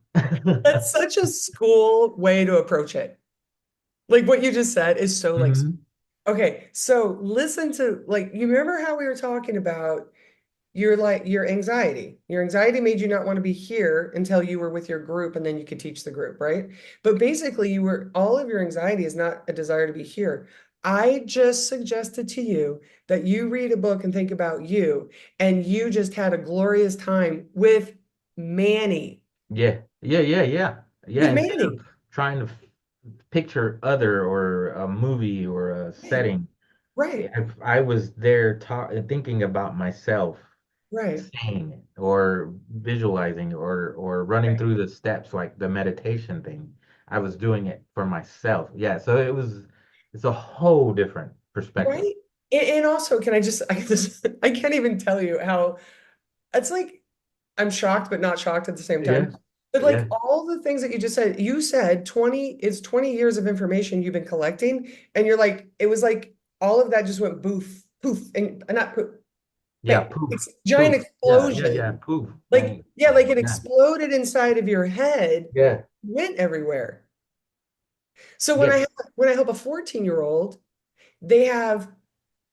Speaker 1: That's such a school way to approach it. Like what you just said is so like,
Speaker 2: Hmm.
Speaker 1: okay, so listen to like, you remember how we were talking about your anxiety. Your anxiety made you not want to be here until you were with your group and then you could teach the group, right? But basically, you were all of your anxiety is not a desire to be here. I just suggested to you that you read a book and think about you, and you just had a glorious time with Manny.
Speaker 2: Yeah, yeah, yeah, yeah, yeah.
Speaker 1: With
Speaker 2: Instead
Speaker 1: Manny.
Speaker 2: of trying to picture other or a movie or a
Speaker 1: Right,
Speaker 2: setting,
Speaker 1: right,
Speaker 2: if I was there thinking about myself,
Speaker 1: right,
Speaker 2: saying it or visualizing or running
Speaker 1: right.
Speaker 2: through the steps like the meditation thing. I was doing it for myself. Yeah, so it's a whole different perspective.
Speaker 1: Right. And also, can I just, I can't even tell you how it's like I'm shocked, but not shocked at the same
Speaker 2: Yeah,
Speaker 1: time. But like
Speaker 2: yeah,
Speaker 1: all the things that you said 20 is 20 years of information you've been collecting. And you're like, it was like all of that just went boof, poof, and not poof,
Speaker 2: yeah,
Speaker 1: bang,
Speaker 2: poof,
Speaker 1: giant
Speaker 2: poof. Yeah, yeah, yeah,
Speaker 1: explosion.
Speaker 2: poof.
Speaker 1: Like,
Speaker 2: Bang.
Speaker 1: yeah, like it
Speaker 2: Yeah,
Speaker 1: exploded inside of your head,
Speaker 2: yeah,
Speaker 1: went everywhere. So
Speaker 2: yeah.
Speaker 1: when I help a 14-year-old, they have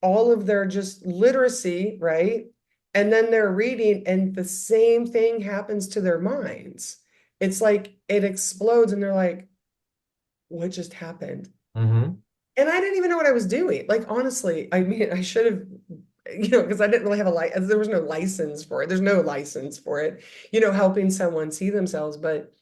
Speaker 1: all of their just literacy, right? And then they're reading, and the same thing happens to their minds. It's like it explodes, and they're like, what just happened?
Speaker 2: Mm-hmm.
Speaker 1: And I didn't even know what I was doing. Like, honestly, I mean, I should have, because I didn't really have a license. There was no license for it. There's no license for it, helping someone see themselves. But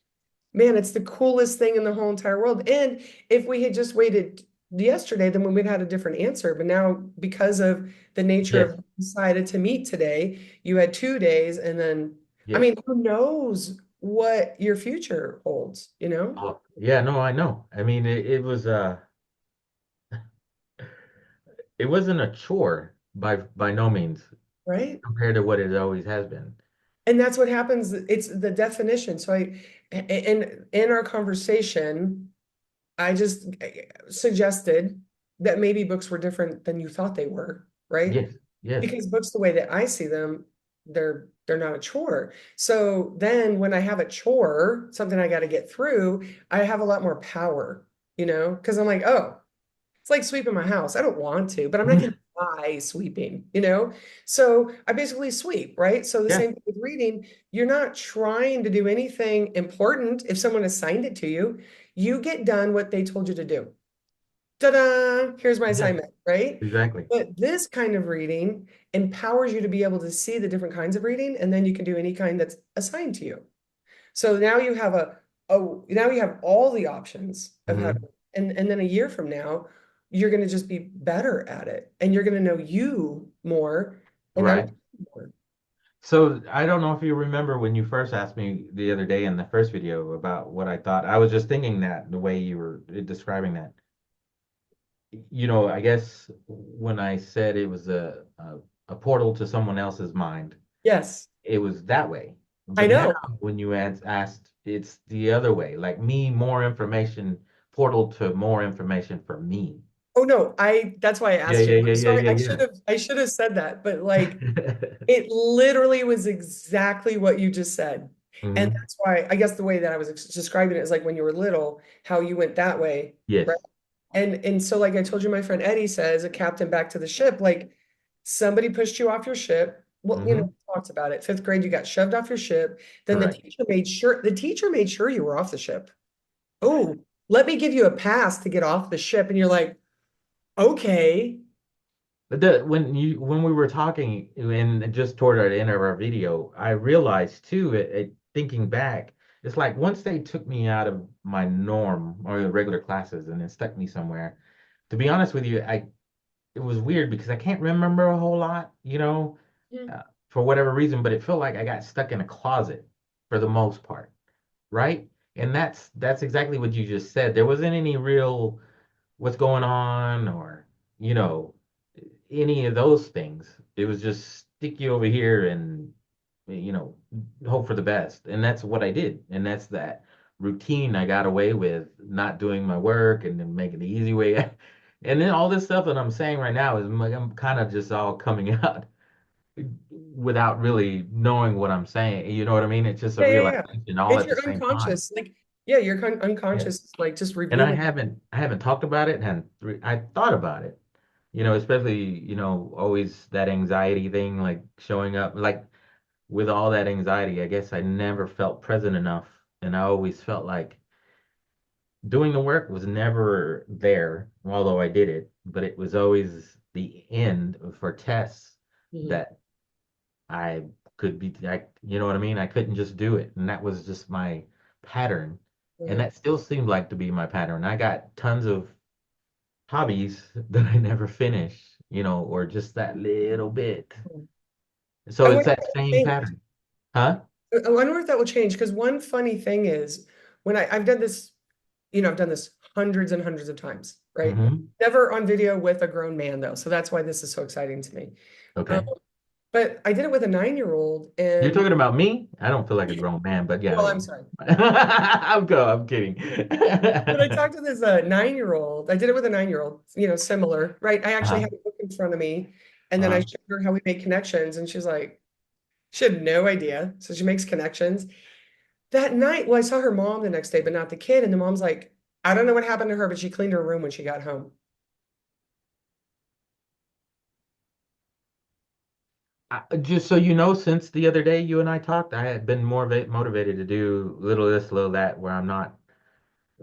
Speaker 1: man, it's the coolest thing in the whole entire world. And if we had just waited yesterday, then we would have had a different answer. But now, because of the nature of
Speaker 2: Yes,
Speaker 1: who decided to meet today, you had 2 days, and then, I
Speaker 2: yes.
Speaker 1: mean, who knows what your future holds, you know?
Speaker 2: Oh, yeah, no, I know. I mean, it wasn't a chore by no means
Speaker 1: Right?
Speaker 2: compared to what it always has been.
Speaker 1: And that's what happens. It's the definition. So in our conversation, I just suggested that maybe books were different than you thought they were, right?
Speaker 2: Yes, yes.
Speaker 1: Because books, the way that I see them, they're not a chore. So then when I have a chore, something I got to get through, I have a lot more power, because I'm like, oh, it's like sweeping my house. I don't want to, but I'm not going to die sweeping, So I basically sweep, right? So the
Speaker 2: Yeah.
Speaker 1: same thing with reading, you're not trying to do anything important. If someone assigned it to you, you get done what they told you to do. Ta-da! Here's my
Speaker 2: Yeah,
Speaker 1: assignment, right?
Speaker 2: exactly.
Speaker 1: But this kind of reading empowers you to be able to see the different kinds of reading, and then you can do any kind that's assigned to you. So now you have now you have all the options of how to,
Speaker 2: Hmm.
Speaker 1: and then a year from now, you're going to just be better at it, and you're going to know you more and
Speaker 2: Right.
Speaker 1: understand more.
Speaker 2: So I don't know if you remember when you first asked me the other day in the first video about what I thought. I was just thinking that the way you were describing that. I guess when I said it was a portal to someone else's mind,
Speaker 1: Yes,
Speaker 2: it was that way.
Speaker 1: I
Speaker 2: But now
Speaker 1: know.
Speaker 2: when you asked, it's the other way. Like me, more information, portal to more information for me.
Speaker 1: Oh no, that's why I
Speaker 2: Yeah,
Speaker 1: asked you.
Speaker 2: yeah,
Speaker 1: I'm
Speaker 2: yeah, yeah,
Speaker 1: sorry,
Speaker 2: yeah,
Speaker 1: I should have said that, but like
Speaker 2: yeah.
Speaker 1: it literally was exactly what you just said. And
Speaker 2: Hmm.
Speaker 1: that's why I guess the way that I was describing it is like when you were little, how you went that way, right?
Speaker 2: Yes.
Speaker 1: And so like I told you, my friend Eddie says, a captain back to the ship, like somebody pushed you off your ship. Well,
Speaker 2: Hmm.
Speaker 1: we talked about it. Fifth grade, you got shoved off your ship. Then the
Speaker 2: Correct.
Speaker 1: teacher made sure you were off the ship. Oh, let me give you a pass to get off the ship. And you're like, okay.
Speaker 2: But when we were talking and just toward the end of our video, I realized too, thinking back, it's like once they took me out of my norm or the regular classes and then stuck me somewhere, to be honest with you, it was weird because I can't remember a whole lot,
Speaker 1: Mm.
Speaker 2: for whatever reason, but it felt like I got stuck in a closet for the most part, right? And that's exactly what you just said. There wasn't any real what's going on or, you know, any of those things. It was just stick you over here and, you know, hope for the best. And that's what I did. And that's that routine I got away with not doing my work and then making the easy way. And then all this stuff that I'm saying right now is I'm kind of just all coming out without really knowing what I'm saying. You know what I mean? It's just a
Speaker 1: Yeah, yeah, yeah.
Speaker 2: realization all
Speaker 1: It's
Speaker 2: at the
Speaker 1: your
Speaker 2: same time.
Speaker 1: unconscious. Like, yeah, your
Speaker 2: Yeah.
Speaker 1: unconscious, like just
Speaker 2: And
Speaker 1: revealing.
Speaker 2: I haven't talked about it and I thought about it, you know, especially, you know, always that anxiety thing, like showing up, like with all that anxiety, I guess I never felt present enough. And I always felt like doing the work was never there, although I did it, but it was always the end for tests
Speaker 1: Mhm.
Speaker 2: that I could be, you know what I mean? I couldn't just do it. And that was just my pattern. And
Speaker 1: Right.
Speaker 2: that still seemed like to be my pattern. I got tons of hobbies that I never finish, you know, or just that little bit.
Speaker 1: I
Speaker 2: So it's
Speaker 1: wonder if
Speaker 2: that
Speaker 1: that will
Speaker 2: same
Speaker 1: change.
Speaker 2: pattern. Huh?
Speaker 1: I wonder if that will change because one funny thing is when I've done this, I've done this hundreds and hundreds of times, right?
Speaker 2: Hmm.
Speaker 1: Never on video with a grown man though, so that's why this is so exciting to me. Um,
Speaker 2: Okay.
Speaker 1: but I did it with a 9-year-old,
Speaker 2: You're
Speaker 1: and
Speaker 2: talking about me? I don't feel like a grown man, but
Speaker 1: well,
Speaker 2: yeah.
Speaker 1: I'm sorry.
Speaker 2: I'm kidding.
Speaker 1: But I talked to this 9-year-old. I did it with a 9-year-old, similar, right? I actually
Speaker 2: Uh-huh.
Speaker 1: had a book in front of me, and then I
Speaker 2: Uh-huh.
Speaker 1: showed her how we make connections, and she's like, she had no idea. So she makes connections. That night, well, I saw her mom the next day, but not the kid. And the mom's like, I don't know what happened to her, but she cleaned her room when she got home.
Speaker 2: Just so you know, since the other day you and I talked, I had been more motivated to do little this, little that, where I'm not,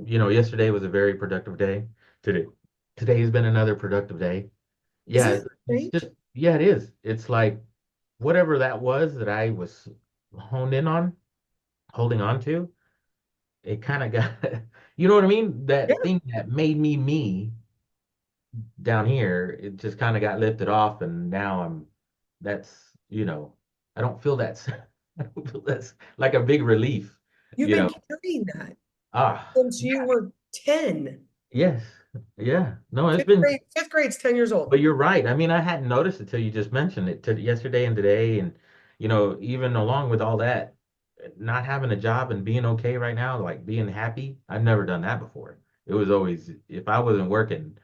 Speaker 2: you know, yesterday was a very productive day. Today, today's been another productive day.
Speaker 1: Isn't
Speaker 2: Yeah,
Speaker 1: it
Speaker 2: it's
Speaker 1: strange?
Speaker 2: just, yeah, it is. It's like whatever that was that I was honed in on, holding on to, it kind of got, you know what I mean?
Speaker 1: Yeah,
Speaker 2: That thing that made me me down here, it just kind of got lifted off, and now that's, you know, I don't feel that's, I don't feel that's like a big relief,
Speaker 1: you've
Speaker 2: you
Speaker 1: been
Speaker 2: know.
Speaker 1: carrying that
Speaker 2: Ah,
Speaker 1: since you
Speaker 2: yeah,
Speaker 1: were 10.
Speaker 2: yes, yeah. No, it's
Speaker 1: Fifth
Speaker 2: been.
Speaker 1: grade, fifth grade's 10 years old.
Speaker 2: But you're right. I mean, I hadn't noticed it till you just mentioned it to yesterday and today. And, you know, even along with all that, not having a job and being okay right now, like being happy, I've never done that before. It was always, if I wasn't working,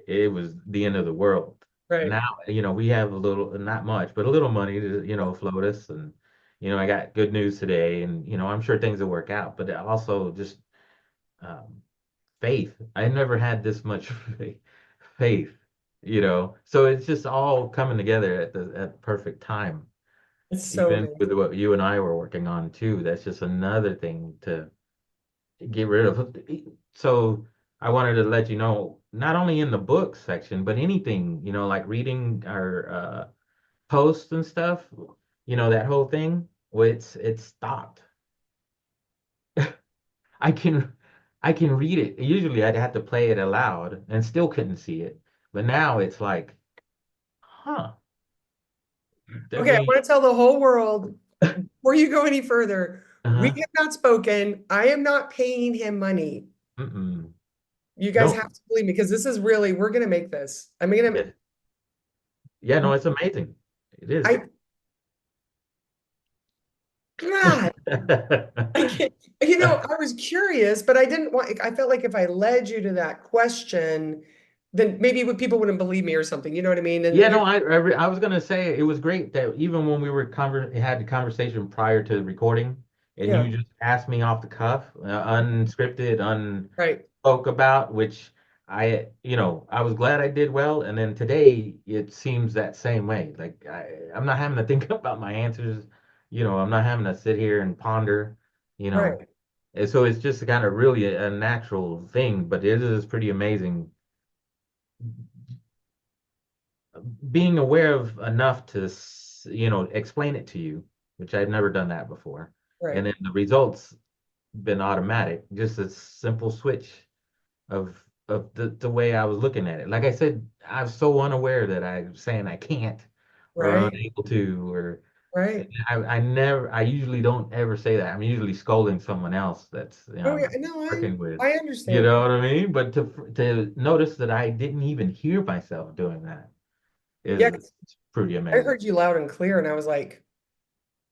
Speaker 2: it was the end of the world.
Speaker 1: Right.
Speaker 2: Now, you know, we have a little, not much, but a little money to, you know, float us. And, you know, I got good news today and, you know, I'm sure things will work out, but also just um, faith. I never had this much faith, you know. So it's just all coming together at the perfect time.
Speaker 1: It's so
Speaker 2: Even with
Speaker 1: amazing.
Speaker 2: what you and I were working on too. That's just another thing to get rid of. So I wanted to let you know, not only in the book section, but anything, you know, like reading our posts and stuff, you know, that whole thing, well, it's stopped. I can I can read it. Usually I'd have to play it aloud and still couldn't see it. But now it's like, huh, that
Speaker 1: Okay, I
Speaker 2: we
Speaker 1: want to tell the whole world before you go any further, we
Speaker 2: uh-huh.
Speaker 1: have not spoken. I am not paying him money.
Speaker 2: Mm-mm.
Speaker 1: You guys
Speaker 2: No.
Speaker 1: have to believe me because this is really, we're going to make this. I'm going
Speaker 2: Yes. Yeah, no, it's amazing. It is.
Speaker 1: I, God, I can't, I was curious, but I didn't want, I felt like if I led you to that question, then maybe people wouldn't believe me or something. You know what I mean? And
Speaker 2: Yeah,
Speaker 1: you're,
Speaker 2: no, I was gonna say it was great that even when we were had the conversation prior to the recording, and
Speaker 1: yeah,
Speaker 2: you just asked me off the cuff, unscripted,
Speaker 1: right,
Speaker 2: unspoke about, which you know, I was glad I did well. And then today it seems that same way. Like I'm not having to think about my answers, you know, I'm not having to sit here and ponder, you know.
Speaker 1: right,
Speaker 2: And so it's just kind of really a natural thing, but it is pretty amazing being aware of enough to, you know, explain it to you, which I've never done that before. And
Speaker 1: right.
Speaker 2: then the results been automatic, just a simple switch of the way I was looking at it. Like I said, I was so unaware that I was saying I can't or
Speaker 1: Right.
Speaker 2: unable to or
Speaker 1: right.
Speaker 2: I usually don't ever say that. I'm usually scolding someone else that's,
Speaker 1: Oh yeah, no,
Speaker 2: working with,
Speaker 1: I
Speaker 2: you
Speaker 1: understand.
Speaker 2: know what I mean? But to notice that I didn't even hear myself doing that
Speaker 1: Yeah,
Speaker 2: is
Speaker 1: 'cause
Speaker 2: pretty
Speaker 1: I
Speaker 2: amazing.
Speaker 1: heard you loud and clear, and I was like,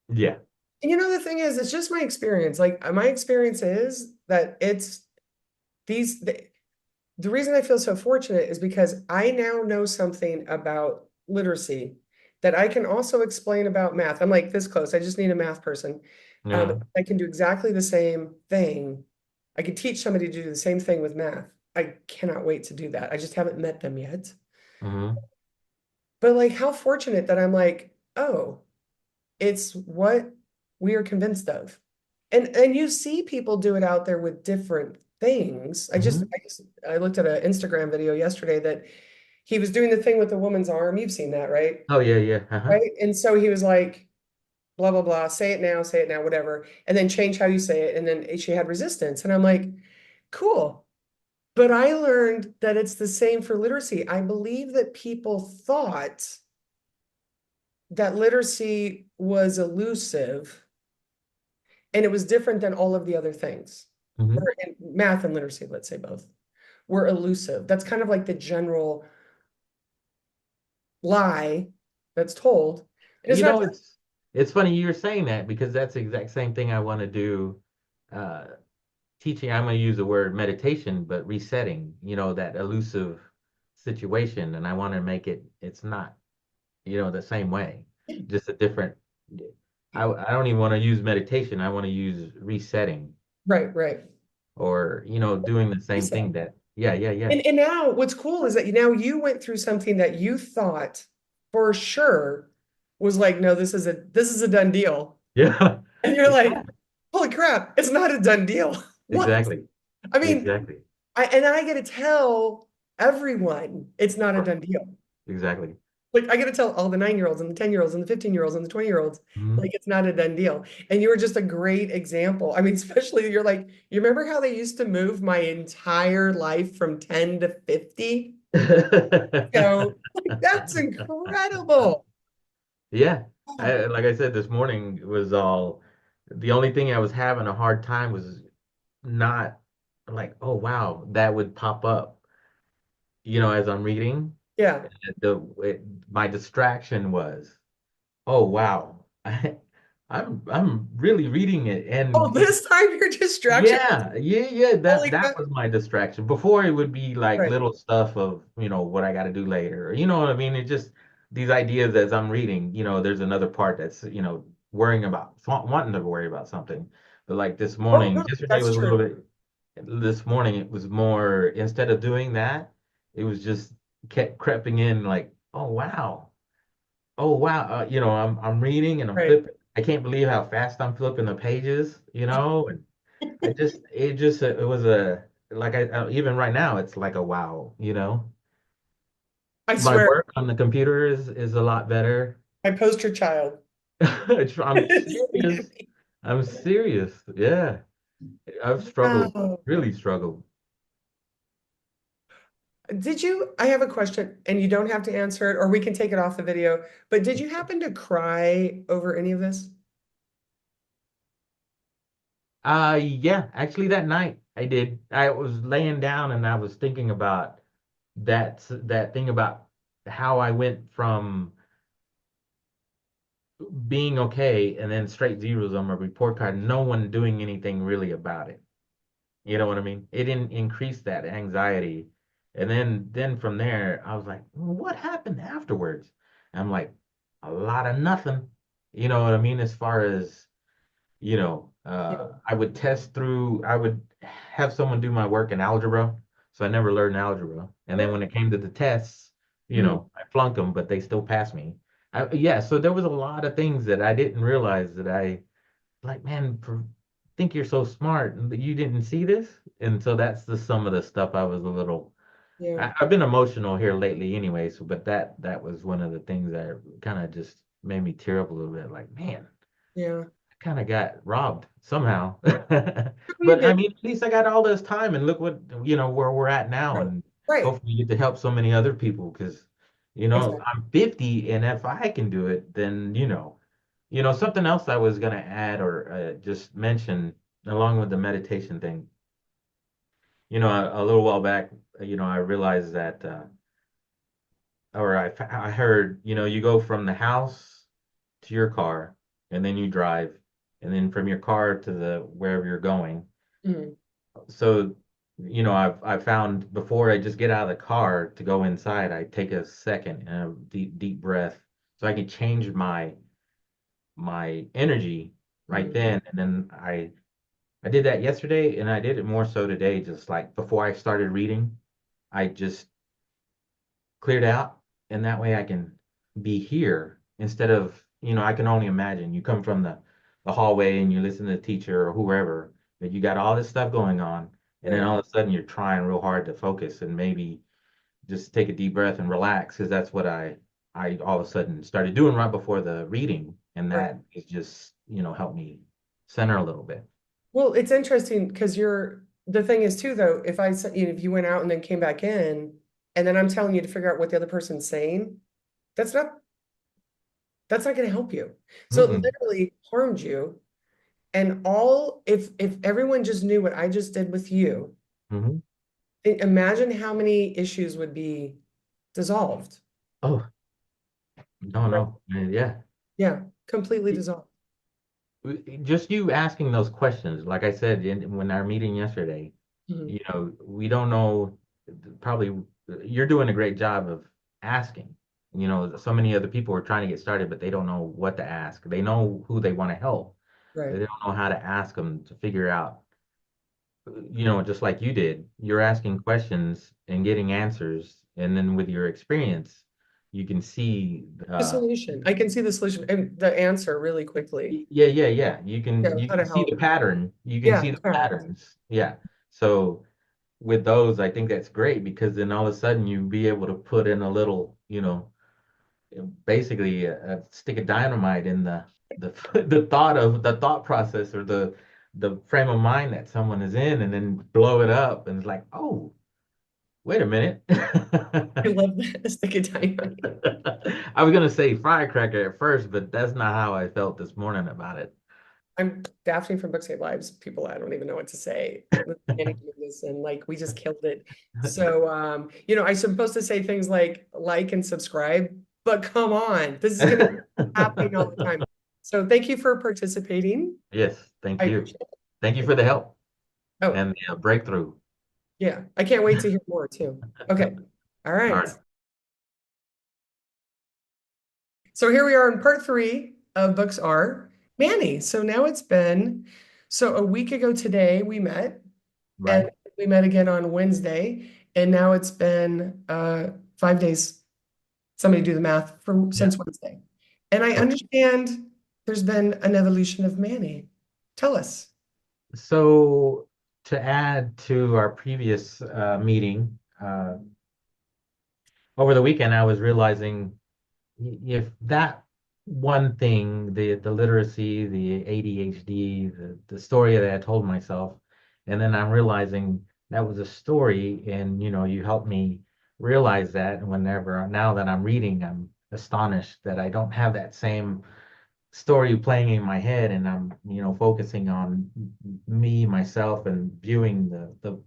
Speaker 2: Yeah.
Speaker 1: and the thing is, it's just my experience. Like my experience is that it's these. The reason I feel so fortunate is because I now know something about literacy that I can also explain about math. I'm like this close. I just need a math person.
Speaker 2: Yeah.
Speaker 1: I can do exactly the same thing. I could teach somebody to do the same thing with math. I cannot wait to do that. I just haven't met them yet.
Speaker 2: Hmm.
Speaker 1: But like how fortunate that I'm like, oh, it's what we are convinced of. And you see people do it out there with different things.
Speaker 2: Hmm.
Speaker 1: I looked at an Instagram video yesterday that he was doing the thing with the woman's arm. You've seen that, right?
Speaker 2: Oh yeah, yeah. Uh-huh.
Speaker 1: Right. And so he was like, blah, blah, blah, say it now, whatever, and then change how you say it. And then she had resistance. And I'm like, cool. But I learned that it's the same for literacy. I believe that people thought that literacy was elusive and it was different than all of the other things.
Speaker 2: Hmm.
Speaker 1: Or in math and literacy, let's say both, were elusive. That's kind of like the general lie that's told. And it's
Speaker 2: You
Speaker 1: not,
Speaker 2: know, it's funny you're saying that because that's the exact same thing I want to do. Uh, Teaching, I'm going to use the word meditation, but resetting, that elusive situation. And I want to make it's not, the same way, just a different, I don't even want to use meditation. I want to use resetting
Speaker 1: right, right.
Speaker 2: or, doing the same thing that, yeah, yeah, yeah.
Speaker 1: And now what's cool is that now you went through something that you thought for sure was like, no, this is a done deal.
Speaker 2: Yeah.
Speaker 1: And you're like, holy crap, it's not a done deal. What?
Speaker 2: Exactly.
Speaker 1: I mean,
Speaker 2: Exactly.
Speaker 1: I get to tell everyone it's not a done deal.
Speaker 2: Exactly.
Speaker 1: Like I got to tell all the 9-year-olds and the 10-year-olds and the 15-year-olds and the 20-year-olds,
Speaker 2: Mhm.
Speaker 1: like it's not a done deal. And you were just a great example. I mean, especially you're like, you remember how they used to move my entire life from 10 to 50? So like that's incredible.
Speaker 2: Yeah.
Speaker 1: Wow.
Speaker 2: Like I said this morning, it was all the only thing I was having a hard time was not like, oh wow, that would pop up, as I'm reading.
Speaker 1: Yeah.
Speaker 2: The my distraction was, oh wow, I'm really reading it,
Speaker 1: Oh,
Speaker 2: and
Speaker 1: this time your distraction was
Speaker 2: yeah, yeah, yeah. That
Speaker 1: holy
Speaker 2: that
Speaker 1: crap.
Speaker 2: was my distraction. Before it would be like
Speaker 1: Right.
Speaker 2: little stuff of, what I got to do later. Or, you know what I mean? It just these ideas as I'm reading, there's another part that's, worrying about wanting to worry about something. But like this
Speaker 1: Oh,
Speaker 2: morning,
Speaker 1: no,
Speaker 2: yesterday
Speaker 1: that's
Speaker 2: was a
Speaker 1: true.
Speaker 2: little bit, this morning it was more instead of doing that, it was just kept creeping in like, oh wow. Oh wow. I'm reading and I'm
Speaker 1: Right.
Speaker 2: flipping. I can't believe how fast I'm flipping the pages, and it was like even right now, it's like a wow.
Speaker 1: I
Speaker 2: My
Speaker 1: swear,
Speaker 2: work on the computer is a lot better.
Speaker 1: my poster child.
Speaker 2: I'm serious. I'm serious. Yeah. I've struggled,
Speaker 1: Wow.
Speaker 2: really struggled.
Speaker 1: I have a question, and you don't have to answer it, or we can take it off the video, but did you happen to cry over any of this?
Speaker 2: Yeah, actually that night I did. I was laying down and I was thinking about that thing about how I went from being okay and then straight zeros on my report card, no one doing anything really about it. You know what I mean? It didn't increase that anxiety. And then from there, I was like, "Well, what happened afterwards?" I'm like, a lot of nothing. You know what I mean? As far as,
Speaker 1: Yeah.
Speaker 2: I would have someone do my work in algebra. So I never learned algebra. And then when it came to the tests,
Speaker 1: Mm,
Speaker 2: I flunked them, but they still passed me. Yeah, so there was a lot of things that I didn't realize that like, man, think you're so smart, and you didn't see this? And so that's some of the stuff I was a little.
Speaker 1: yeah.
Speaker 2: I've been emotional here lately, anyway. So, but that was one of the things that kind of just made me tear up a little bit. Like, man,
Speaker 1: Yeah.
Speaker 2: I kind of got robbed somehow.
Speaker 1: You
Speaker 2: But I
Speaker 1: did.
Speaker 2: mean, at least I got all this time, and look what where we're at now,
Speaker 1: Right.
Speaker 2: and
Speaker 1: Right.
Speaker 2: hopefully get to help so many other people because
Speaker 1: Exactly.
Speaker 2: I'm 50, and if I can do it, then Something else I was gonna add or just mention along with the meditation thing. A little while back, I realized that, or I heard, you go from the house to your car, and then you drive, and then from your car to the wherever you're going.
Speaker 1: Mhm.
Speaker 2: So, I've found before I just get out of the car to go inside, I take a second and a deep, deep breath so I can change my energy right
Speaker 1: Mhm.
Speaker 2: then. And then I did that yesterday, and I did it more so today, just like before I started reading, I just cleared out, and that way I can be here instead of, I can only imagine you come from the hallway and you listen to the teacher or whoever, but you got all this stuff going on, and then
Speaker 1: Right.
Speaker 2: all of a sudden you're trying real hard to focus and maybe just take a deep breath and relax, because that's what I all of a sudden started doing right before the reading, and
Speaker 1: Right.
Speaker 2: that is just, helped me center a little bit.
Speaker 1: Well, it's interesting because the thing is too, though, if you went out and then came back in, and then I'm telling you to figure out what the other person's saying, that's not that's not going to help you. So it
Speaker 2: Mm-mm.
Speaker 1: literally harmed you. And if everyone just knew what I just did with you,
Speaker 2: Hmm.
Speaker 1: imagine how many issues would be dissolved,
Speaker 2: Oh, no,
Speaker 1: right?
Speaker 2: no. Yeah.
Speaker 1: Yeah, completely dissolved.
Speaker 2: Just you asking those questions, like I said when our meeting yesterday,
Speaker 1: Mhm.
Speaker 2: we don't know, probably you're doing a great job of asking. So many other people are trying to get started, but they don't know what to ask. They know who they want to help, but
Speaker 1: Right.
Speaker 2: they don't know how to ask them to figure out, just like you did. You're asking questions and getting answers, and then with your experience, you can see
Speaker 1: The solution. I can see the solution and the answer really quickly.
Speaker 2: Yeah, yeah, yeah. You
Speaker 1: Yeah,
Speaker 2: can you
Speaker 1: how to
Speaker 2: can see the
Speaker 1: help.
Speaker 2: pattern. You can
Speaker 1: Yeah,
Speaker 2: see the
Speaker 1: correct.
Speaker 2: patterns. Yeah. So with those, I think that's great because then all of a sudden you be able to put in a little, basically a stick of dynamite in the the thought process or the frame of mind that someone is in, and then blow it up, and it's like, oh, wait a minute.
Speaker 1: I love that. Stick of dynamite.
Speaker 2: I was gonna say firecracker at first, but that's not how I felt this morning about it.
Speaker 1: I'm Daphne from Book Save Lives. People, I don't even know what to say. The beginning of this, and like we just killed it. So I'm supposed to say things like and subscribe, but come on, this is gonna be happening all the time. So thank you for participating.
Speaker 2: Yes, thank
Speaker 1: I
Speaker 2: you.
Speaker 1: appreciate it.
Speaker 2: Thank you for the help
Speaker 1: Oh,
Speaker 2: and the breakthrough.
Speaker 1: yeah. I can't wait to hear more too. Okay. All
Speaker 2: All
Speaker 1: right.
Speaker 2: right.
Speaker 1: So here we are in part three of Books Are Manny. So now so a week ago today we met. And
Speaker 2: Right.
Speaker 1: we met again on Wednesday, and now it's been 5 days. Somebody do the math for
Speaker 2: Yeah.
Speaker 1: since Wednesday. And I
Speaker 2: Okay.
Speaker 1: understand there's been an evolution of Manny. Tell us.
Speaker 2: So to add to our previous meeting, over the weekend, I was realizing if that one thing, the literacy, the ADHD, the story that I told myself, and then I'm realizing that was a story, and you helped me realize that. And whenever now that I'm reading, I'm astonished that I don't have that same story playing in my head, and I'm focusing on me, myself, and viewing the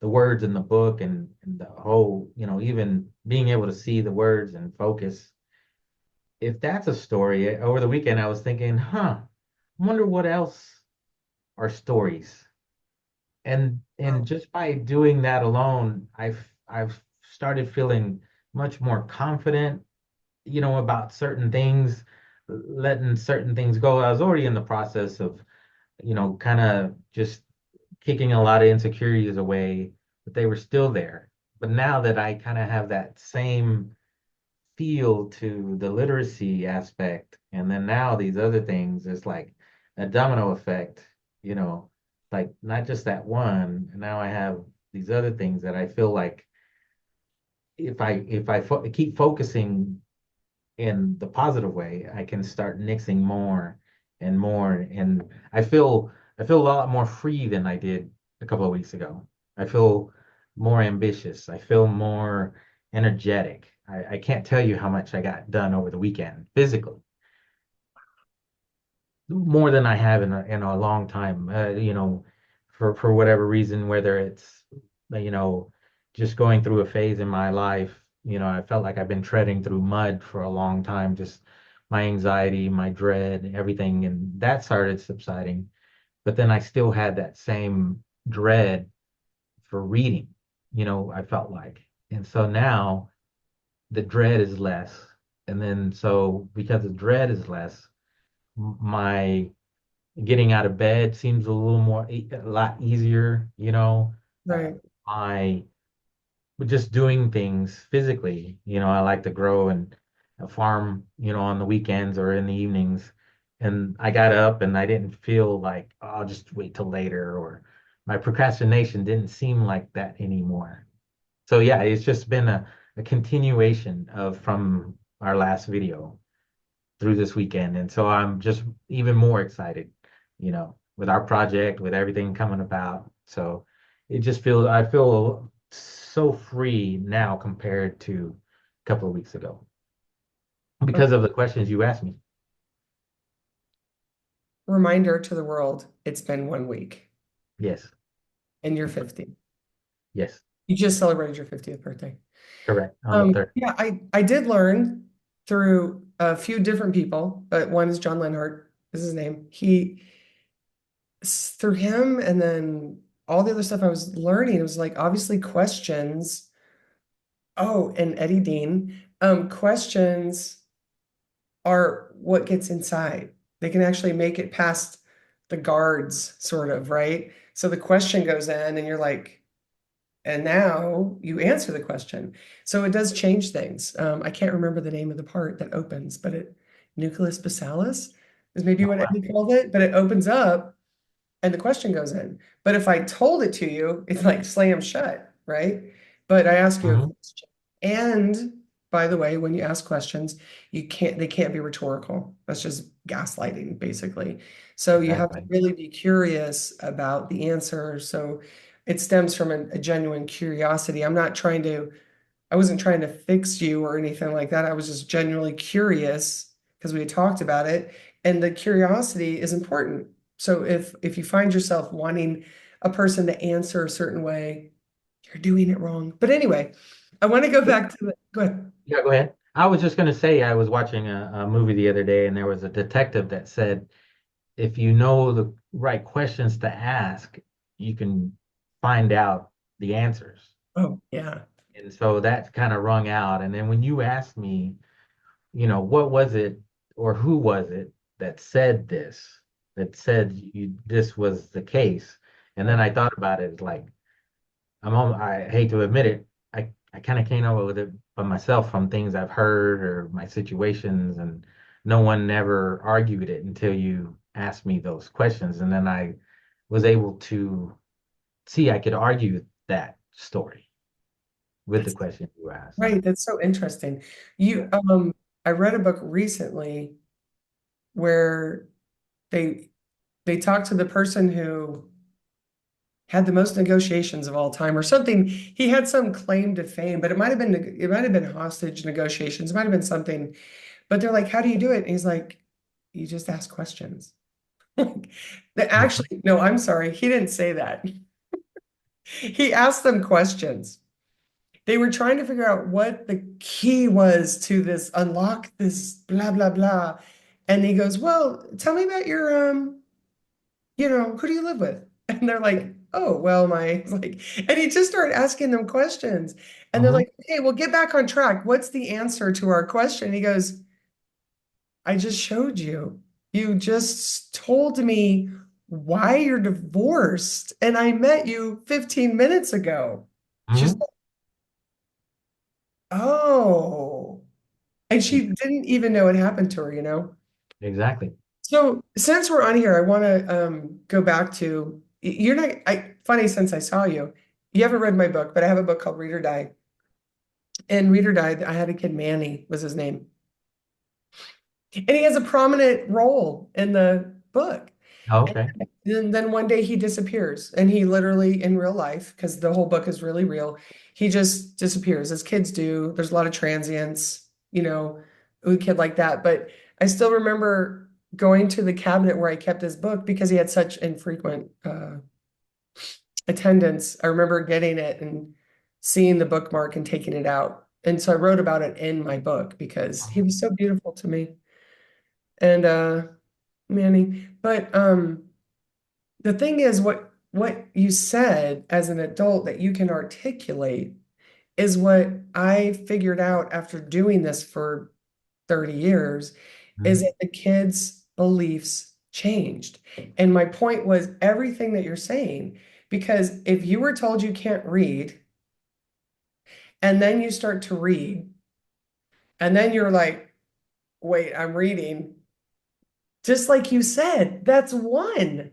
Speaker 2: words in the book, and the whole, even being able to see the words and focus. If that's a story, over the weekend I was thinking, I wonder what else are stories. And
Speaker 1: Wow.
Speaker 2: just by doing that alone, I've started feeling much more confident, about certain things, letting certain things go. I was already in the process of, kind of just kicking a lot of insecurities away, but they were still there. But now that I kind of have that same feel to the literacy aspect. And then now these other things, it's like a domino effect, like not just that one. And now I have these other things that I feel like if I keep focusing in the positive way, I can start mixing more and more. And I feel a lot more free than I did a couple of weeks ago. I feel more ambitious. I feel more energetic. I can't tell you how much I got done over the weekend physically. more than I have in a long time. For whatever reason, whether it's you know just going through a phase in my life, I felt like I've been treading through mud for a long time, just my anxiety, my dread, everything, and that started subsiding. But then I still had that same dread for reading, I felt like. And so now the dread is less. And then so because the dread is less, my getting out of bed seems a little more, a lot easier,
Speaker 1: Right.
Speaker 2: I just doing things physically, I like to grow and farm, on the weekends or in the evenings. And I got up and I didn't feel like, "Oh, I'll just wait till later," or my procrastination didn't seem like that anymore. So yeah, it's just been a continuation of from our last video through this weekend. And so I'm just even more excited, with our project, with everything coming about. So I feel so free now compared to a couple of weeks ago because of the questions you asked me.
Speaker 1: Reminder to the world, it's been 1 week
Speaker 2: Yes,
Speaker 1: and you're 50.
Speaker 2: yes,
Speaker 1: You just celebrated your 50th birthday.
Speaker 2: correct. On the third.
Speaker 1: Yeah, I did learn through a few different people, but one is John Lenhart, is his name. Through him and then all the other stuff I was learning, it was like obviously questions. Oh, and Eddie Dean, questions are what gets inside. They can actually make it past the guards, sort of, right? So the question goes in, and you're like, and now you answer the question. So it does change things. I can't remember the name of the part that opens, but nucleus basalis is maybe what Eddie called it, but it opens up and the question goes in. But if I told it to you, it's like slam shut, right? But I ask you a
Speaker 2: Hmm.
Speaker 1: question. And by the way, when you ask questions, they can't be rhetorical. That's just gaslighting, basically. So you have to
Speaker 2: Exactly.
Speaker 1: really be curious about the answer. So it stems from a genuine curiosity. I wasn't trying to fix you or anything like that. I was just genuinely curious because we had talked about it, and the curiosity is important. So if you find yourself wanting a person to answer a certain way, you're doing it wrong. But anyway, I want to go back to go ahead.
Speaker 2: Yeah, go ahead. I was just going to say, I was watching a movie the other day, and there was a detective that said, if you know the right questions to ask, you can find out the answers.
Speaker 1: Oh, yeah.
Speaker 2: And so that kind of rung out. And then when you asked me, what was it or who was it that said this, that said this was the case? And then
Speaker 1: Yeah.
Speaker 2: I thought about it like, I hate to admit it, I kind of came up with it by myself from things I've heard or my situations, and no one ever argued it until you asked me those questions. And then I was able to see I could argue that story with the
Speaker 1: That's
Speaker 2: question you asked.
Speaker 1: right. That's so interesting.
Speaker 2: Yeah.
Speaker 1: I read a book recently where they they talked to the person who had the most negotiations of all time or something. He had some claim to fame, but it might have been hostage negotiations. It might have been something. But they're like, "How do you do it?" And he's like, "You just ask questions."
Speaker 2: Mhm.
Speaker 1: Actually, no, I'm sorry. He didn't say that. He asked them questions. They were trying to figure out what the key was to this unlock this blah blah blah. And he goes, "Well, tell me about who do you live with?" And they're like, "Oh, well, my like," and he just started asking them questions. And they're
Speaker 2: Mhm.
Speaker 1: like, "Okay, well, get back on track. What's the answer to our question?" And he goes, "I just showed you. You just told me why you're divorced, and I met you 15 minutes ago." She's
Speaker 2: Mhm.
Speaker 1: like, "Oh." And she didn't even know what happened to her.
Speaker 2: Exactly.
Speaker 1: So since we're on here, I want to go back to you're not funny since I saw you. You haven't read my book, but I have a book called Read or Die. And Read or Die, I had a kid, Manny was his name. And he has a prominent role in the book.
Speaker 2: Oh,
Speaker 1: And
Speaker 2: okay.
Speaker 1: then one day he disappears. And he literally, in real life, because the whole book is really real, he just disappears, as kids do. There's a lot of transients, a kid like that. But I still remember. going to the cabinet where I kept his book because he had such infrequent attendance. I remember getting it and seeing the bookmark and taking it out. And so I wrote about it in my book because he was so beautiful to me. And Manny, but the thing is what you said as an adult that you can articulate is what I figured out after doing this for 30 years is
Speaker 2: Mhm.
Speaker 1: that the kids' beliefs changed. And my point was everything that you're saying, because if you were told you can't read and then you start to read and then you're like, wait, I'm reading, just like you said, that's one.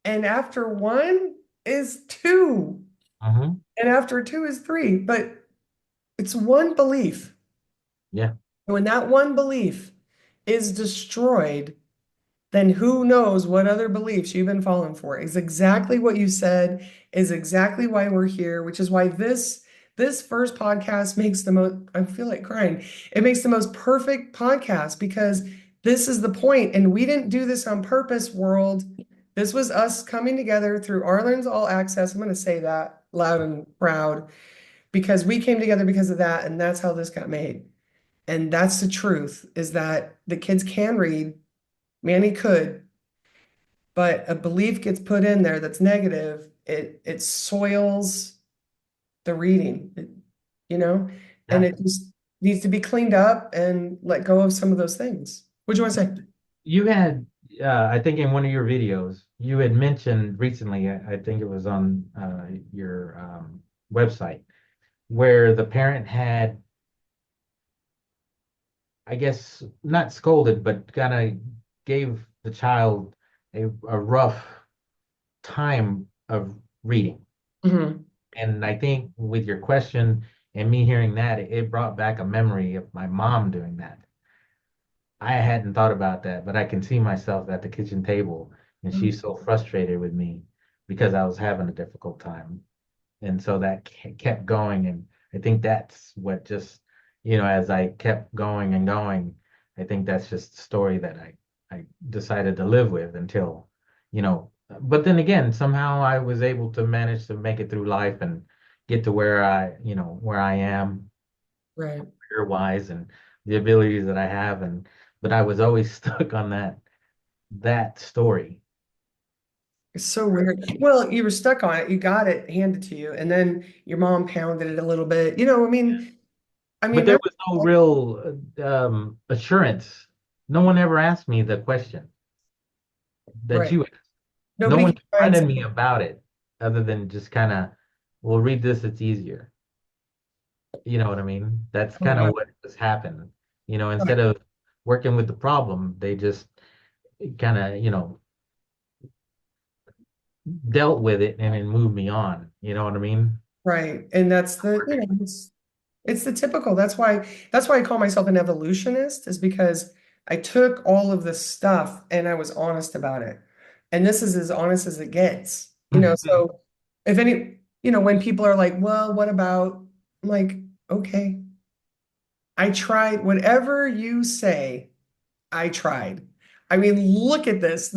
Speaker 1: And after one is two.
Speaker 2: Mhm.
Speaker 1: And after two is three. But it's one belief.
Speaker 2: Yeah.
Speaker 1: When that one belief is destroyed, then who knows what other beliefs you've been falling for is exactly what you said, is exactly why we're here, which is why this first podcast makes the most, I feel like crying. It makes the most perfect podcast because this is the point, and we didn't do this on purpose, world. This was us coming together through Arlen's All Access. I'm going to say that loud and proud because we came together because of that, and that's how this got made. And that's the truth, is that the kids can read. Manny could, but a belief gets put in there that's negative, it soils the reading, and it
Speaker 2: Exactly.
Speaker 1: just needs to be cleaned up and let go of some of those things. What do you want to say?
Speaker 2: You had, I think in one of your videos, you had mentioned recently, I think it was on your website, where the parent had, I guess, not scolded, but kind of gave the child a rough time of reading.
Speaker 1: Hmm.
Speaker 2: And I think with your question and me hearing that, it brought back a memory of my mom doing that. I hadn't thought about that, but I can see myself at the kitchen table and she's so frustrated with me because I was having a difficult time. And so that kept going. And I think that's what just, as I kept going and going, I think that's just the story that I decided to live with until, but then again, somehow I was able to manage to make it through life and get to where I am
Speaker 1: Right.
Speaker 2: career wise and the abilities that I have. But I was always stuck on that story.
Speaker 1: It's so weird. Well, you were stuck on it. You got it handed to you, and then your mom pounded it a little bit. I mean,
Speaker 2: But there
Speaker 1: that's
Speaker 2: was no real assurance. No one ever asked me the question that
Speaker 1: right.
Speaker 2: you asked. No
Speaker 1: Nobody
Speaker 2: one
Speaker 1: can find
Speaker 2: confronted me
Speaker 1: something.
Speaker 2: about it other than just kind of, well, read this, it's easier. You know what I mean? That's
Speaker 1: Oh,
Speaker 2: kind of
Speaker 1: yeah.
Speaker 2: what has happened. Instead
Speaker 1: Right.
Speaker 2: of working with the problem, they just kind of, dealt with it and then moved me on. You know what I mean?
Speaker 1: Right. And that's it's the typical. That's why I call myself an evolutionist, is because I took all of this stuff and I was honest about it. And this is as honest as it gets. So if when people are like, well, what about, I'm like, okay, I tried whatever you say, I tried. I mean, look at this.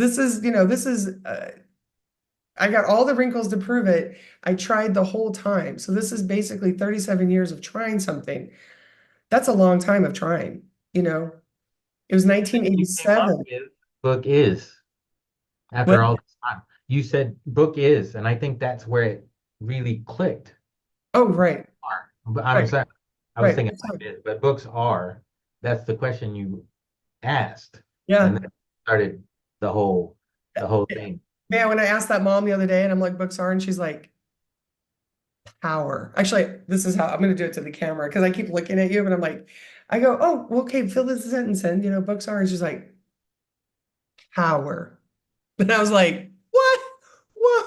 Speaker 1: I got all the wrinkles to prove it. I tried the whole time. So this is basically 37 years of trying something. That's a long time of trying, you know. It was
Speaker 2: You came up
Speaker 1: 1987.
Speaker 2: with book is
Speaker 1: What?
Speaker 2: after all this time. You said book is, and I think that's where it really clicked.
Speaker 1: Oh, right,
Speaker 2: Are. But I'm
Speaker 1: right,
Speaker 2: sorry, I was
Speaker 1: right.
Speaker 2: thinking book is, but books are. That's the question you asked, and
Speaker 1: Yeah.
Speaker 2: then started the whole thing.
Speaker 1: Man, when I asked that mom the other day and I'm like, books are, and she's like, power. Actually, this is how I'm going to do it to the camera because I keep looking at you, but I'm like, I go, oh, well, okay, fill this sentence in, books are, and she's like, power. And I was like, what? What?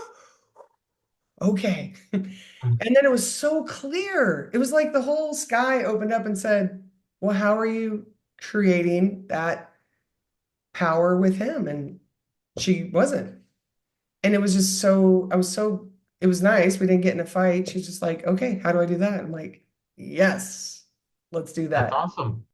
Speaker 1: Okay. And then it was so clear. It was like the whole sky opened up and said, well, how are you creating that power with him? And she wasn't. And it was just it was nice. We didn't get in a fight. She's just like, okay, how do I do that? I'm like, yes, let's do
Speaker 2: That's
Speaker 1: that.
Speaker 2: awesome.